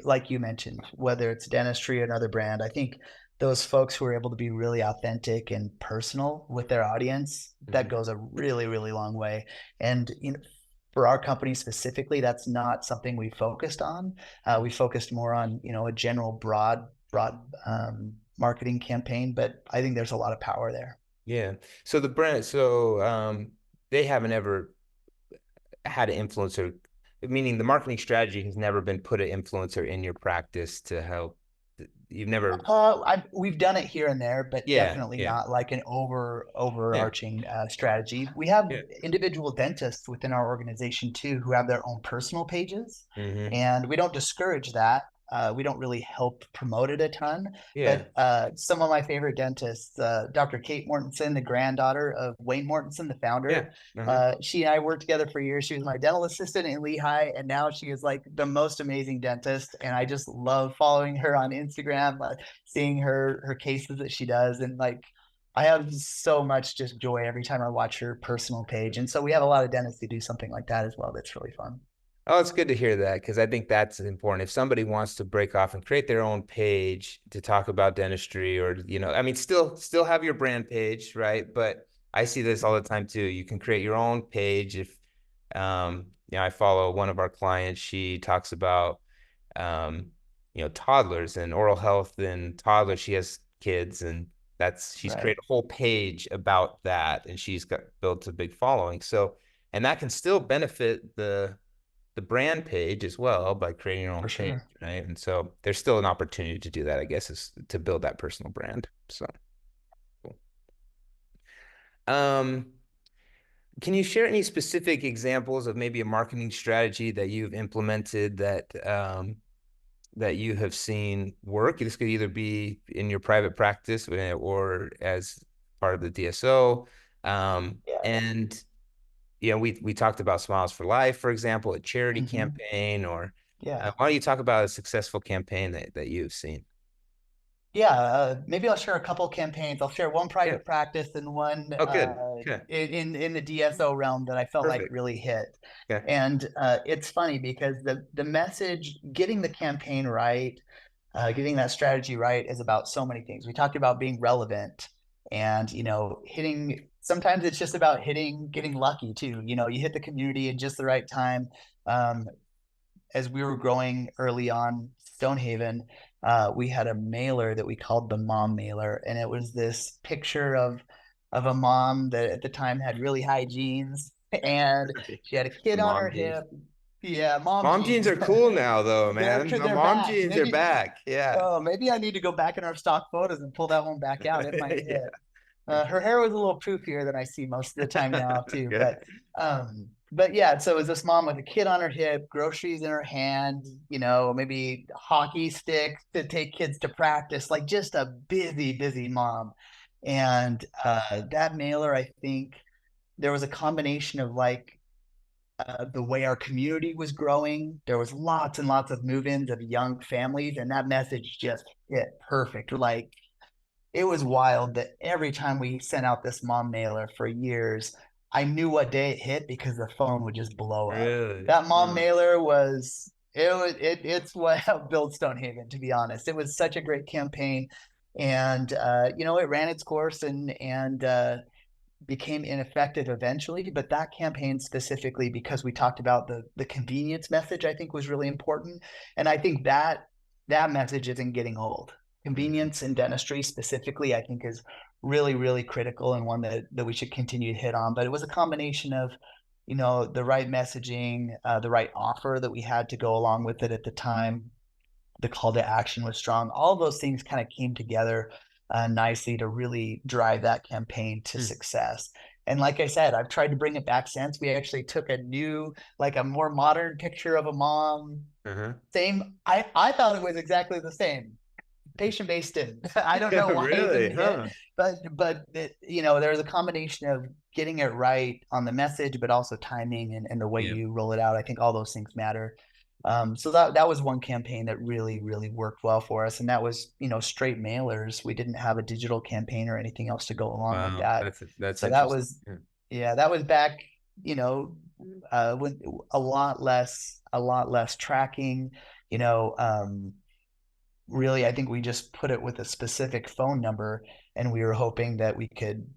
like you mentioned, whether it's dentistry or another brand. I think those folks who are able to be really authentic and personal with their audience, that mhm. goes a really, really long way. And for our company specifically, that's not something we focused on. We focused more on a general broad marketing campaign, but I think there's a lot of power there. Yeah. So the brand, they haven't ever had an influencer, meaning the marketing strategy has never been put an influencer in your practice to help. You've never. We've done it here and there, but Yeah. definitely Yeah. not like an Yeah. overarching strategy. We have Yeah. individual dentists within our organization too who have their own personal pages, Hmm. and we don't discourage that. We don't really help promote it a ton, Yeah. but some of my favorite dentists, Dr. Kate Mortenson, the granddaughter of Wayne Mortenson, the Yeah. founder, Uh-huh. she and I worked together for years. She was my dental assistant in Lehigh, and now she is like the most amazing dentist. And I just love following her on Instagram, seeing her cases that she does, and like I have so much just joy every time I watch her personal page. And so we have a lot of dentists who do something like that as well. That's really fun. Oh, it's good to hear that because I think that's important. If somebody wants to break off and create their own page to talk about dentistry or, I mean, still have your brand page, right? But I see this all the time too. You can create your own page if, I follow one of our clients. She talks about, um, toddlers and oral health and toddlers. She has kids and she's Right. created a whole page about that and she's got built a big following. So, and that can still benefit the brand page as well by creating your own For page, sure. right? And so there's still an opportunity to do that, I guess, is to build that personal brand. So cool. Um, can you share any specific examples of maybe a marketing strategy that you've implemented that you have seen work? This could either be in your private practice or as part of the DSO. Yeah. And we talked about Smiles for Life, for example, a charity Hmm. campaign, or Yeah. why don't you talk about a successful campaign that you've seen? Yeah, maybe I'll share a couple campaigns. I'll share one Yeah. private practice and one Oh, good. Okay. in the DSO realm that I felt like Perfect. really hit. Okay. And it's funny because the message, getting the campaign right, getting that strategy right is about so many things. We talked about being relevant and, hitting, sometimes it's just about getting lucky too. You hit the community in just the right time. Um, as we were growing early on Stonehaven, we had a mailer that we called the mom mailer, and it was this picture of a mom that at the time had really high jeans, and she had a The kid on her mom jeans. hip. Yeah, mom Mom jeans jeans. are cool now, though, man. The They're mom back. jeans are Maybe back. Yeah. oh maybe I need to go back in our stock photos and pull that one back out. It might Yeah. hit. Her hair was a little poofier than I see most of the time now too. Good. But yeah, so it was this mom with a kid on her hip, groceries in her hand, maybe hockey sticks to take kids to practice, like just a busy, busy mom. And that mailer, I think there was a combination of like the way our community was growing. There was lots and lots of move-ins of young families, and that message just hit perfect. Like it was wild that every time we sent out this mom mailer for years, I knew what day it hit because the phone would just blow up. Really? That mom Huh. mailer it's what helped build Stonehaven, to be honest. It was such a great campaign. And it ran its course and became ineffective eventually. But that campaign specifically, because we talked about the convenience message, I think was really important. And I think that message isn't getting old. Mhm. Convenience in dentistry specifically, I think is really, really critical and one that we should continue to hit on. But it was a combination of, the right messaging, the right offer that we had to go along with it at the time. The call to action was strong. All of those things kind of came together nicely to really drive that campaign to Hmm. success. And like I said, I've tried to bring it back since. We actually took like a more modern picture of a mom. Uh-huh. Same. I thought it was exactly the same. Patient based didn't. I don't know why it Really? didn't hit, Huh. but there's a combination of getting it right on the message, but also timing and the way Yeah. you roll it out. I think all those things matter. So that was one campaign that really, really worked well for us. And that was, straight mailers. We didn't have a digital campaign or anything else to go along with Wow. that. That's So that interesting. was, Yeah. yeah, that was back, when a lot less tracking, you know, really, I think we just put it with a specific phone number and we were hoping that we could,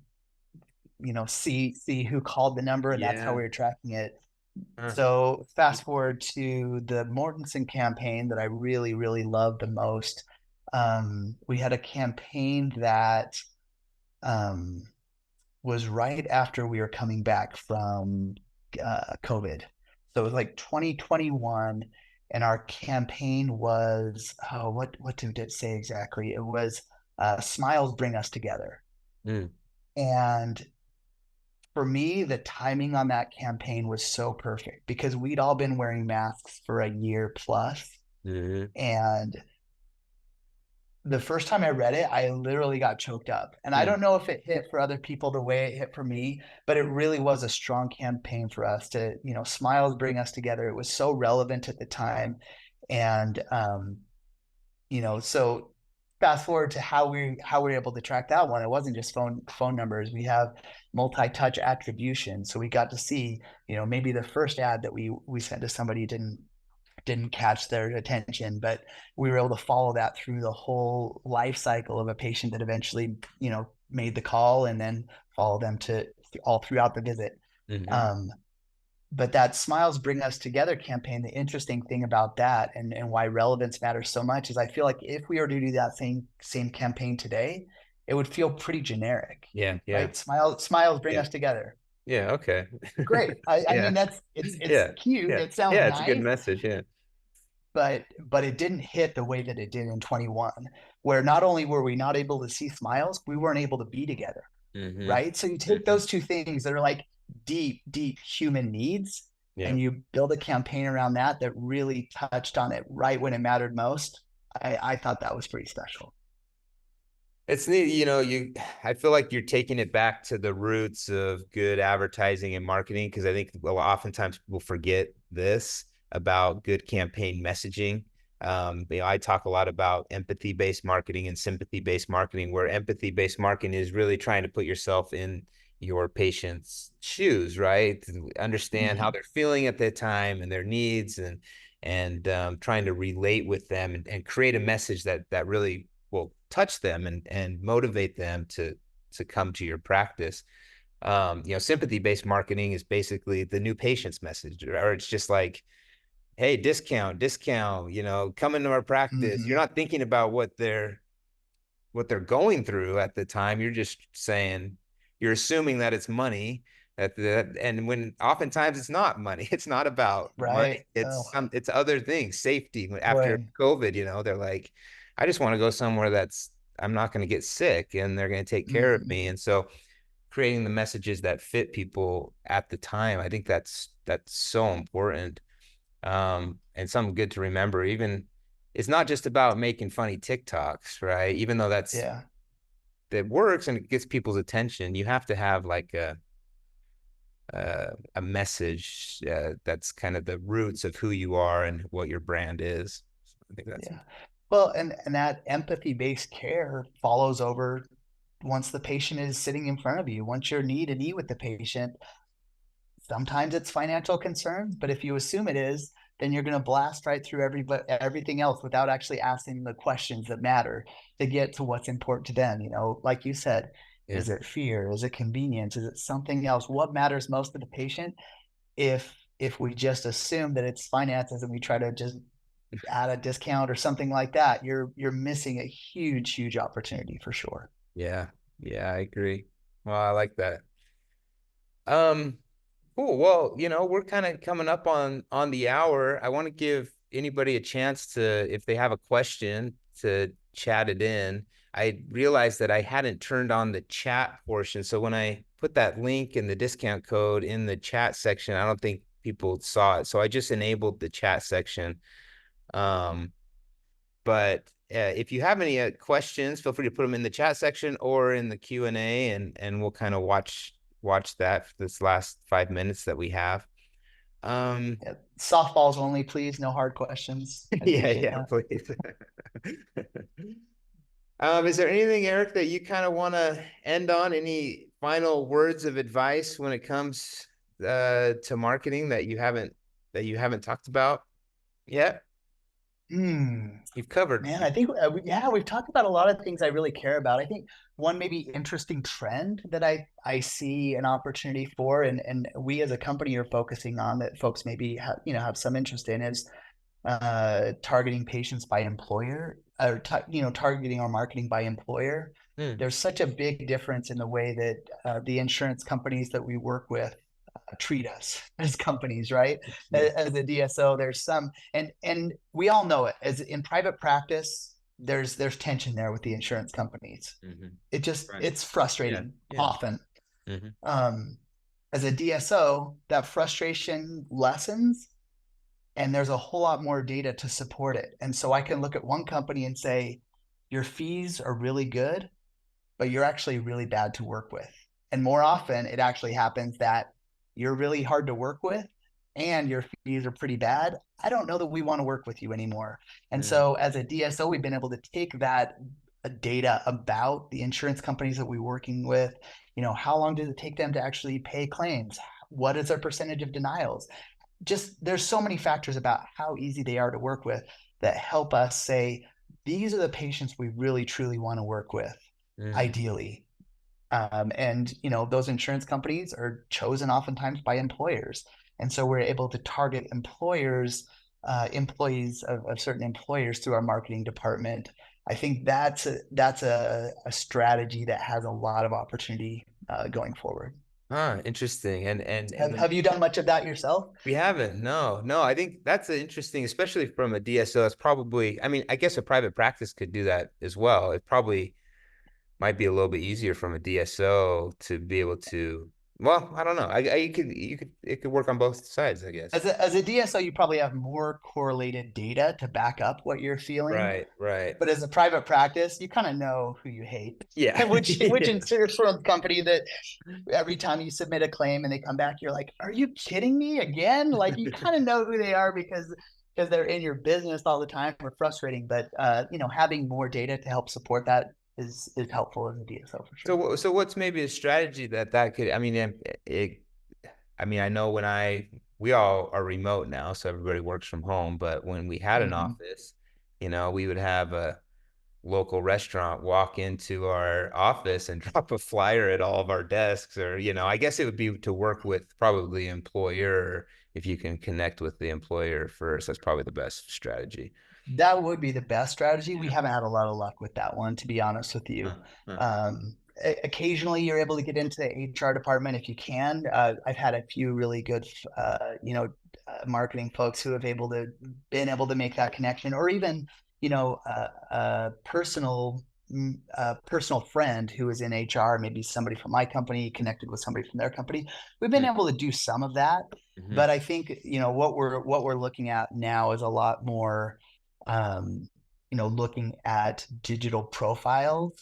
see who called the number, and that's how Yeah. we were tracking it. Huh. So fast forward to the Mortenson campaign that I really, really loved the most. We had a campaign that um, was right after we were coming back from COVID. So it was like 2021, and our campaign was, oh, what did it say exactly? It was "Smiles Bring Us Together." Mm. And for me, the timing on that campaign was so perfect because we'd all been wearing masks for a year plus. Hmm. And the first time I read it, I literally got choked up. And I Hmm. don't know if it hit for other people the way it hit for me, but it really was a strong campaign for us to, smiles bring us together. It was so relevant at the time. And, so fast forward to how we're able to track that one. It wasn't just phone numbers. We have multi-touch attribution. So we got to see, maybe the first ad that we sent to somebody didn't catch their attention, but we were able to follow that through the whole life cycle of a patient that eventually, made the call, and then follow them to all throughout the visit. Mm-hmm. But that Smiles Bring Us Together campaign, the interesting thing about that, and why relevance matters so much, is I feel like if we were to do that same campaign today, it would feel pretty generic, Yeah, yeah, right? Smiles Bring yeah, Us Together. yeah. Okay. Great. I Yeah, mean, it's yeah, cute. yeah, It sounds yeah. It's a good nice, message. Yeah. but it didn't hit the way that it did in 21, where not only were we not able to see smiles, we weren't able to be together, Mm-hmm. right? So you take Mm-hmm. those two things that are like deep human needs, Yeah. and you build a campaign around that really touched on it right when it mattered most. I thought that was pretty special. It's neat, I feel like you're taking it back to the roots of good advertising and marketing, because I think oftentimes people forget this about good campaign messaging. I talk a lot about empathy-based marketing and sympathy-based marketing, where empathy-based marketing is really trying to put yourself in your patient's shoes, right? To understand how Mm-hmm. they're feeling at that time and their needs, and trying to relate with them, and create a message that really will touch them and motivate them to come to your practice. Sympathy-based marketing is basically the new patient's message, or it's just like, hey, discount, come into our practice. You're Mm-hmm. not thinking about what they're going through at the time. You're just saying, you're assuming that it's money, and when oftentimes it's not money. It's not about money. Right. Oh It's other things, safety. After boy. COVID, they're like, I just want to go somewhere that's I'm not going to get sick, and they're going to take care of Mm-hmm. me. And so creating the messages that fit people at the time, I think that's so important. And something good to remember. Even it's not just about making funny TikToks, right? Even though Yeah. that works and it gets people's attention, you have to have like a message that's kind of the roots of who you are and what your brand is. So I think that's Yeah. Well, and that empathy-based care follows over once the patient is sitting in front of you. Once you're knee to knee with the patient, sometimes it's financial concerns, but if you assume it is, then you're going to blast right through everything else without actually asking the questions that matter to get to what's important to them. Like you said, yeah, is it fear? Is it convenience? Is it something else? What matters most to the patient? If we just assume that it's finances and we try to just add a discount or something like that, you're missing a huge opportunity for sure. yeah, yeah. I agree. Well, I like that. Um, Cool. Well, we're kind of coming up on the hour. I want to give anybody a chance to, if they have a question, to chat it in. I realized that I hadn't turned on the chat portion. So when I put that link and the discount code in the chat section, I don't think people saw it. So I just enabled the chat section. Um, but if you have any questions, feel free to put them in the chat section or in the Q&A, and we'll kind of watch that for this last 5 minutes that we have. Yeah. Softballs only, please. No hard questions. I'd Yeah, appreciate yeah, that. please. Is there anything, Eric, that you kind of want to end on? Any final words of advice when it comes to marketing that you haven't talked about yet? Hmm. You've covered. Man, I think we've talked about a lot of things I really care about. I think one maybe interesting trend that I see an opportunity for, and we as a company are focusing on, that folks maybe have some interest in, is targeting patients by employer, or targeting our marketing by employer. Hmm. There's such a big difference in the way that the insurance companies that we work with treat us as companies, right? Yeah. As a DSO, there's some, and we all know it. As in private practice, there's tension there with the insurance companies. Mm-hmm. Right. It's Yeah. frustrating Yeah. often. Mm-hmm. Um, as a DSO, that frustration lessens, and there's a whole lot more data to support it. And so I can look at one company and say, your fees are really good, but you're actually really bad to work with. And more often, it actually happens that you're really hard to work with and your fees are pretty bad. I don't know that we want to work with you anymore. And Mm. so, as a DSO, we've been able to take that data about the insurance companies that we're working with. How long does it take them to actually pay claims? What is their percentage of denials? Just there's so many factors about how easy they are to work with that help us say these are the patients we really truly want to work with, Mm. ideally. And those insurance companies are chosen oftentimes by employers, and so we're able to target employees of certain employers through our marketing department. I think that's a strategy that has a lot of opportunity going forward. Interesting. Have you done much of that yourself? We haven't. No, no. I think that's interesting, especially from a DSO. It's probably, I mean, I guess a private practice could do that as well. It probably might be a little bit easier from a DSO to be able to, well, I don't know. It could work on both sides, I guess. As a DSO, you probably have more correlated data to back up what you're feeling. Right, right. But as a private practice, you kind of know who you hate. Yeah. Which Yeah. insurance firm company that every time you submit a claim and they come back, you're like, are you kidding me again? Like you kind of know who they are because they're in your business all the time. We're frustrating, but having more data to help support that is helpful as a DSO for sure. So what's maybe a strategy that could, I mean, I mean, I know we all are remote now, so everybody works from home, but when we had an Mm-hmm. office, we would have a local restaurant walk into our office and drop a flyer at all of our desks, or, I guess it would be to work with probably employer. If you can connect with the employer first, that's probably the best strategy. That would be the best strategy. We haven't had a lot of luck with that one, to be honest with you. Huh, huh. Occasionally, you're able to get into the HR department if you can. I've had a few really good, marketing folks who have been able to make that connection, or even, a personal friend who is in HR, maybe somebody from my company connected with somebody from their company. We've been able to do some of that, Mm-hmm. but I think what we're looking at now is a lot more looking at digital profiles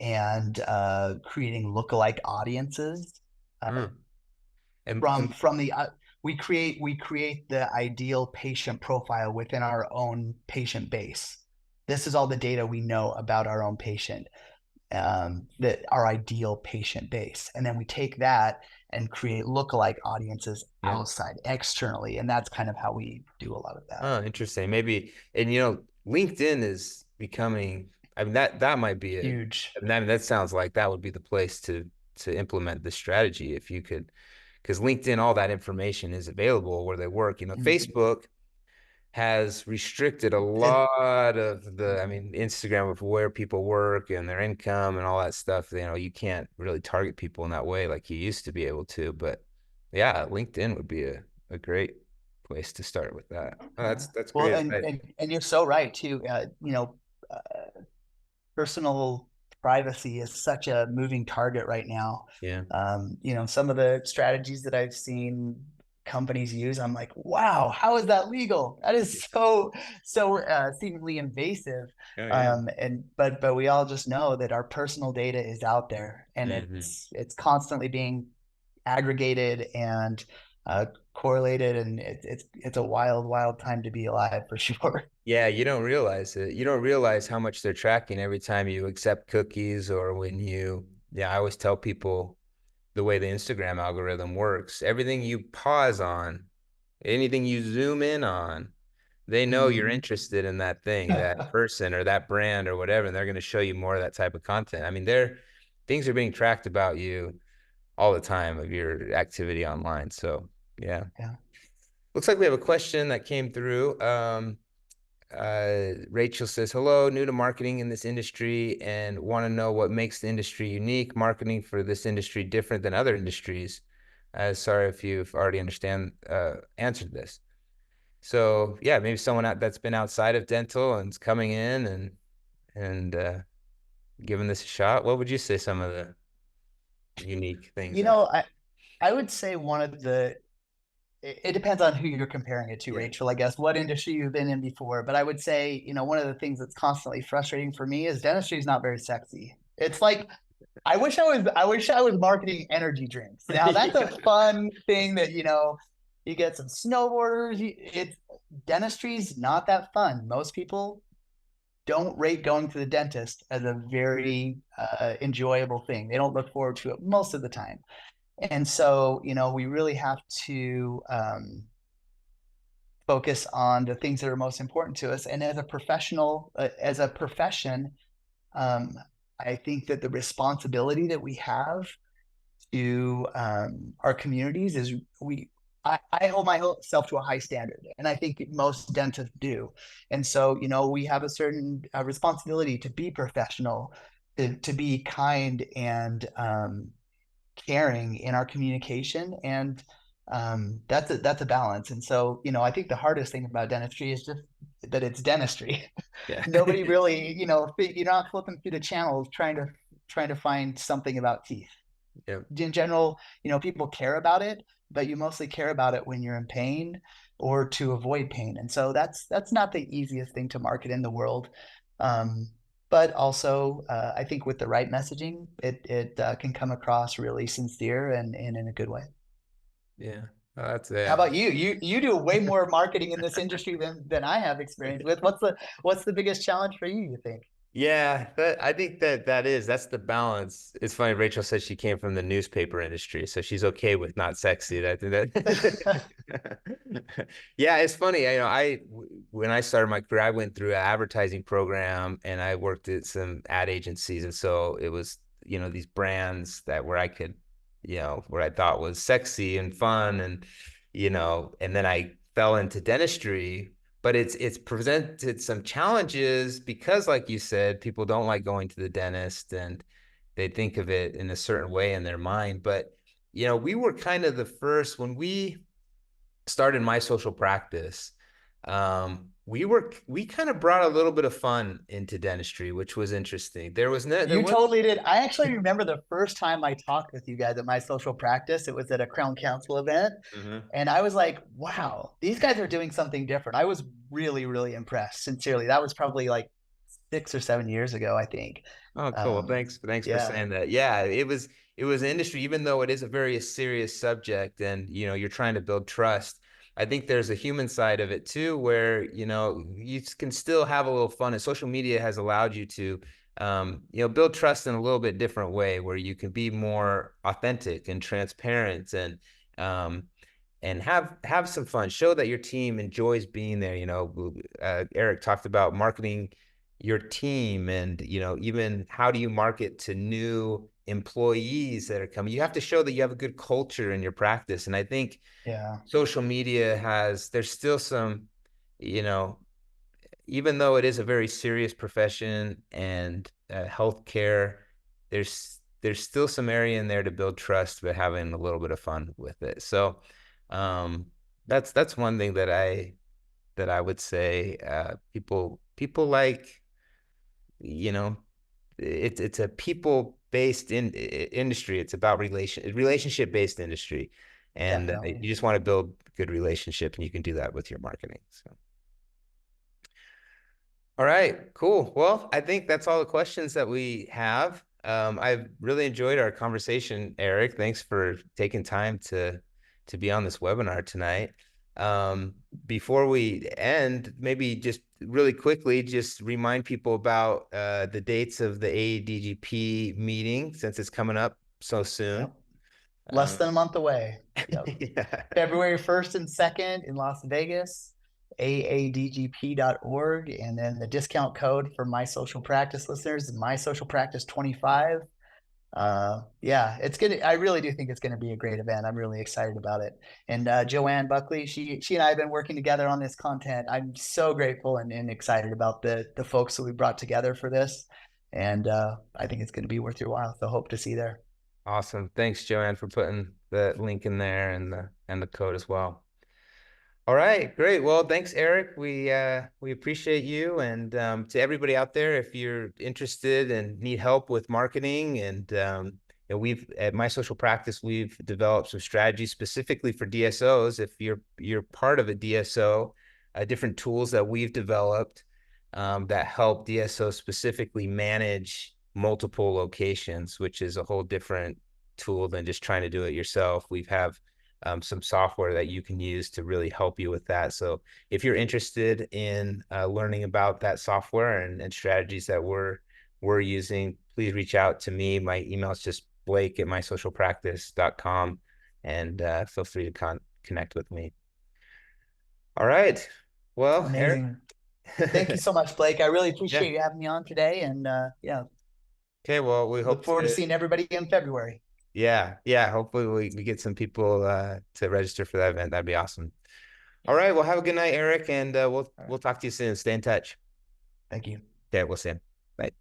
and creating lookalike audiences uh, Mm. And from the we create the ideal patient profile within our own patient base. This is all the data we know about our own patient, that our ideal patient base, and then we take that and create lookalike audiences yeah. outside externally, and that's kind of how we do a lot of that. Oh, interesting. Maybe, and LinkedIn is becoming, I mean, that might be Huge. I mean, that sounds like that would be the place to implement this strategy if you could, because LinkedIn, all that information is available where they work. Mm-hmm. Facebook has restricted a It, lot of I mean, Instagram of where people work and their income and all that stuff. You can't really target people in that way like you used to be able to. But yeah, LinkedIn would be a great place to start with that. Oh, yeah. that's Well, great. and you're so right too. Uh, personal privacy is such a moving target right now. Yeah. Some of the strategies that I've seen companies use, I'm like, wow, how is that legal? That is so seemingly invasive. Oh, yeah. But we all just know that our personal data is out there, and Hmm. it's constantly being aggregated and correlated, and it's a wild time to be alive for sure. Yeah, you don't realize it. You don't realize how much they're tracking every time you accept cookies or when yeah, I always tell people the way the Instagram algorithm works. Everything you pause on, anything you zoom in on, they know you're Mm-hmm. interested in that thing, that person or that brand or whatever, and they're going to show you more of that type of content. I mean, things are being tracked about you all the time of your activity online. So, yeah. Yeah. Looks like we have a question that came through. Rachel says, hello, new to marketing in this industry and want to know what makes the industry unique, marketing for this industry different than other industries. Sorry if you've already answered this. So yeah, maybe someone that's been outside of dental and is coming in and giving this a shot. What would you say some of the unique things You are? know, I would say it depends on who you're comparing it to, Yeah. Rachel, I guess, what industry you've been in before. But I would say, one of the things that's constantly frustrating for me is dentistry is not very sexy. It's like I wish I was marketing energy drinks. Now that's a fun thing that, you get some snowboarders. Dentistry's not that fun. Most people don't rate going to the dentist as a very enjoyable thing. They don't look forward to it most of the time. And so, we really have to focus on the things that are most important to us. And as a profession, um, I think that the responsibility that we have to our communities is I hold myself to a high standard, and I think most dentists do. And so, we have a certain responsibility to be professional, to be kind and caring in our communication, and that's a balance. And so, I think the hardest thing about dentistry is just that it's dentistry. Yeah. Nobody really, you're not flipping through the channels trying to find something about teeth. Yeah. In general, people care about it, but you mostly care about it when you're in pain or to avoid pain. And so that's not the easiest thing to market in the world. Um, but also, I think with the right messaging, it can come across really sincere and in a good way. Yeah. Oh, that's How yeah. about you? You do way more marketing in this industry than I have experience with. What's the biggest challenge for you, you think? Yeah, I think that's the balance. It's funny, Rachel said she came from the newspaper industry, so she's okay with not sexy. I think that yeah, it's funny. When I started my career, I went through an advertising program and I worked at some ad agencies, and so it was, these brands that where I could, where I thought was sexy and fun, and then I fell into dentistry, but it's presented some challenges because, like you said, people don't like going to the dentist and they think of it in a certain way in their mind. But we were kind of the first when we started my social practice. We kind of brought a little bit of fun into dentistry, which was interesting. There You was. totally did. I actually remember the first time I talked with you guys at my social practice. It was at a Crown Council event. Mhm. And I was like, wow, these guys are doing something different. I was really, really impressed. Sincerely. That was probably like 6 or 7 years ago, I think. Oh, cool. Well, thanks for Yeah. saying that. Yeah, it was an industry, even though it is a very serious subject, and you're trying to build trust. I think there's a human side of it too, where you can still have a little fun, and social media has allowed you to, build trust in a little bit different way, where you can be more authentic and transparent, um, and have some fun. Show that your team enjoys being there. Eric talked about marketing your team, and even how do you market to new employees that are coming. You have to show that you have a good culture in your practice, and I think Yeah. social media there's still some, even though it is a very serious profession and healthcare, there's still some area in there to build trust, but having a little bit of fun with it. So um that's one thing that I would say, people like, you know, it's a people based industry. It's about relationship based industry, and you Definitely. just want to build good relationship, and you can do that with your marketing. So, all right, cool. Well, I think that's all the questions that we have. I've really enjoyed our conversation, Eric. Thanks for taking time to be on this webinar tonight. Before we end, maybe just really quickly, just remind people about the dates of the AADGP meeting, since it's coming up so soon. Yep. Less than a month away. Yep. Yeah. February 1st and 2nd in Las Vegas, aadgp.org. And then the discount code for my social practice listeners, my social practice 25. Yeah, I really do think it's gonna be a great event. I'm really excited about it. And Joanne Buckley, she and I have been working together on this content. I'm so grateful and excited about the folks that we brought together for this. And I think it's gonna be worth your while. So hope to see you there. Awesome. Thanks, Joanne, for putting the link in there and the code as well. All right, great. Well, thanks, Eric. We appreciate you, and to everybody out there, if you're interested and need help with marketing, and we've at My Social Practice, we've developed some strategies specifically for DSOs. If you're part of a DSO, different tools that we've developed that help DSOs specifically manage multiple locations, which is a whole different tool than just trying to do it yourself. some software that you can use to really help you with that. So if you're interested in learning about that software and strategies that we're using, please reach out to me. My email is just blake@mysocialpractice.com, and feel free to connect with me. All right. Well, Eric. Amazing. Thank you so much, Blake. I really Yeah. appreciate you having me on today. And yeah, Okay. Well, we look hope forward to to, seeing everybody in February. yeah. Hopefully we get some people to register for that event. That'd be awesome. All right. Well, have a good night, Eric, and All right. we'll talk to you soon. Stay in touch. Thank you. Okay, we'll see you.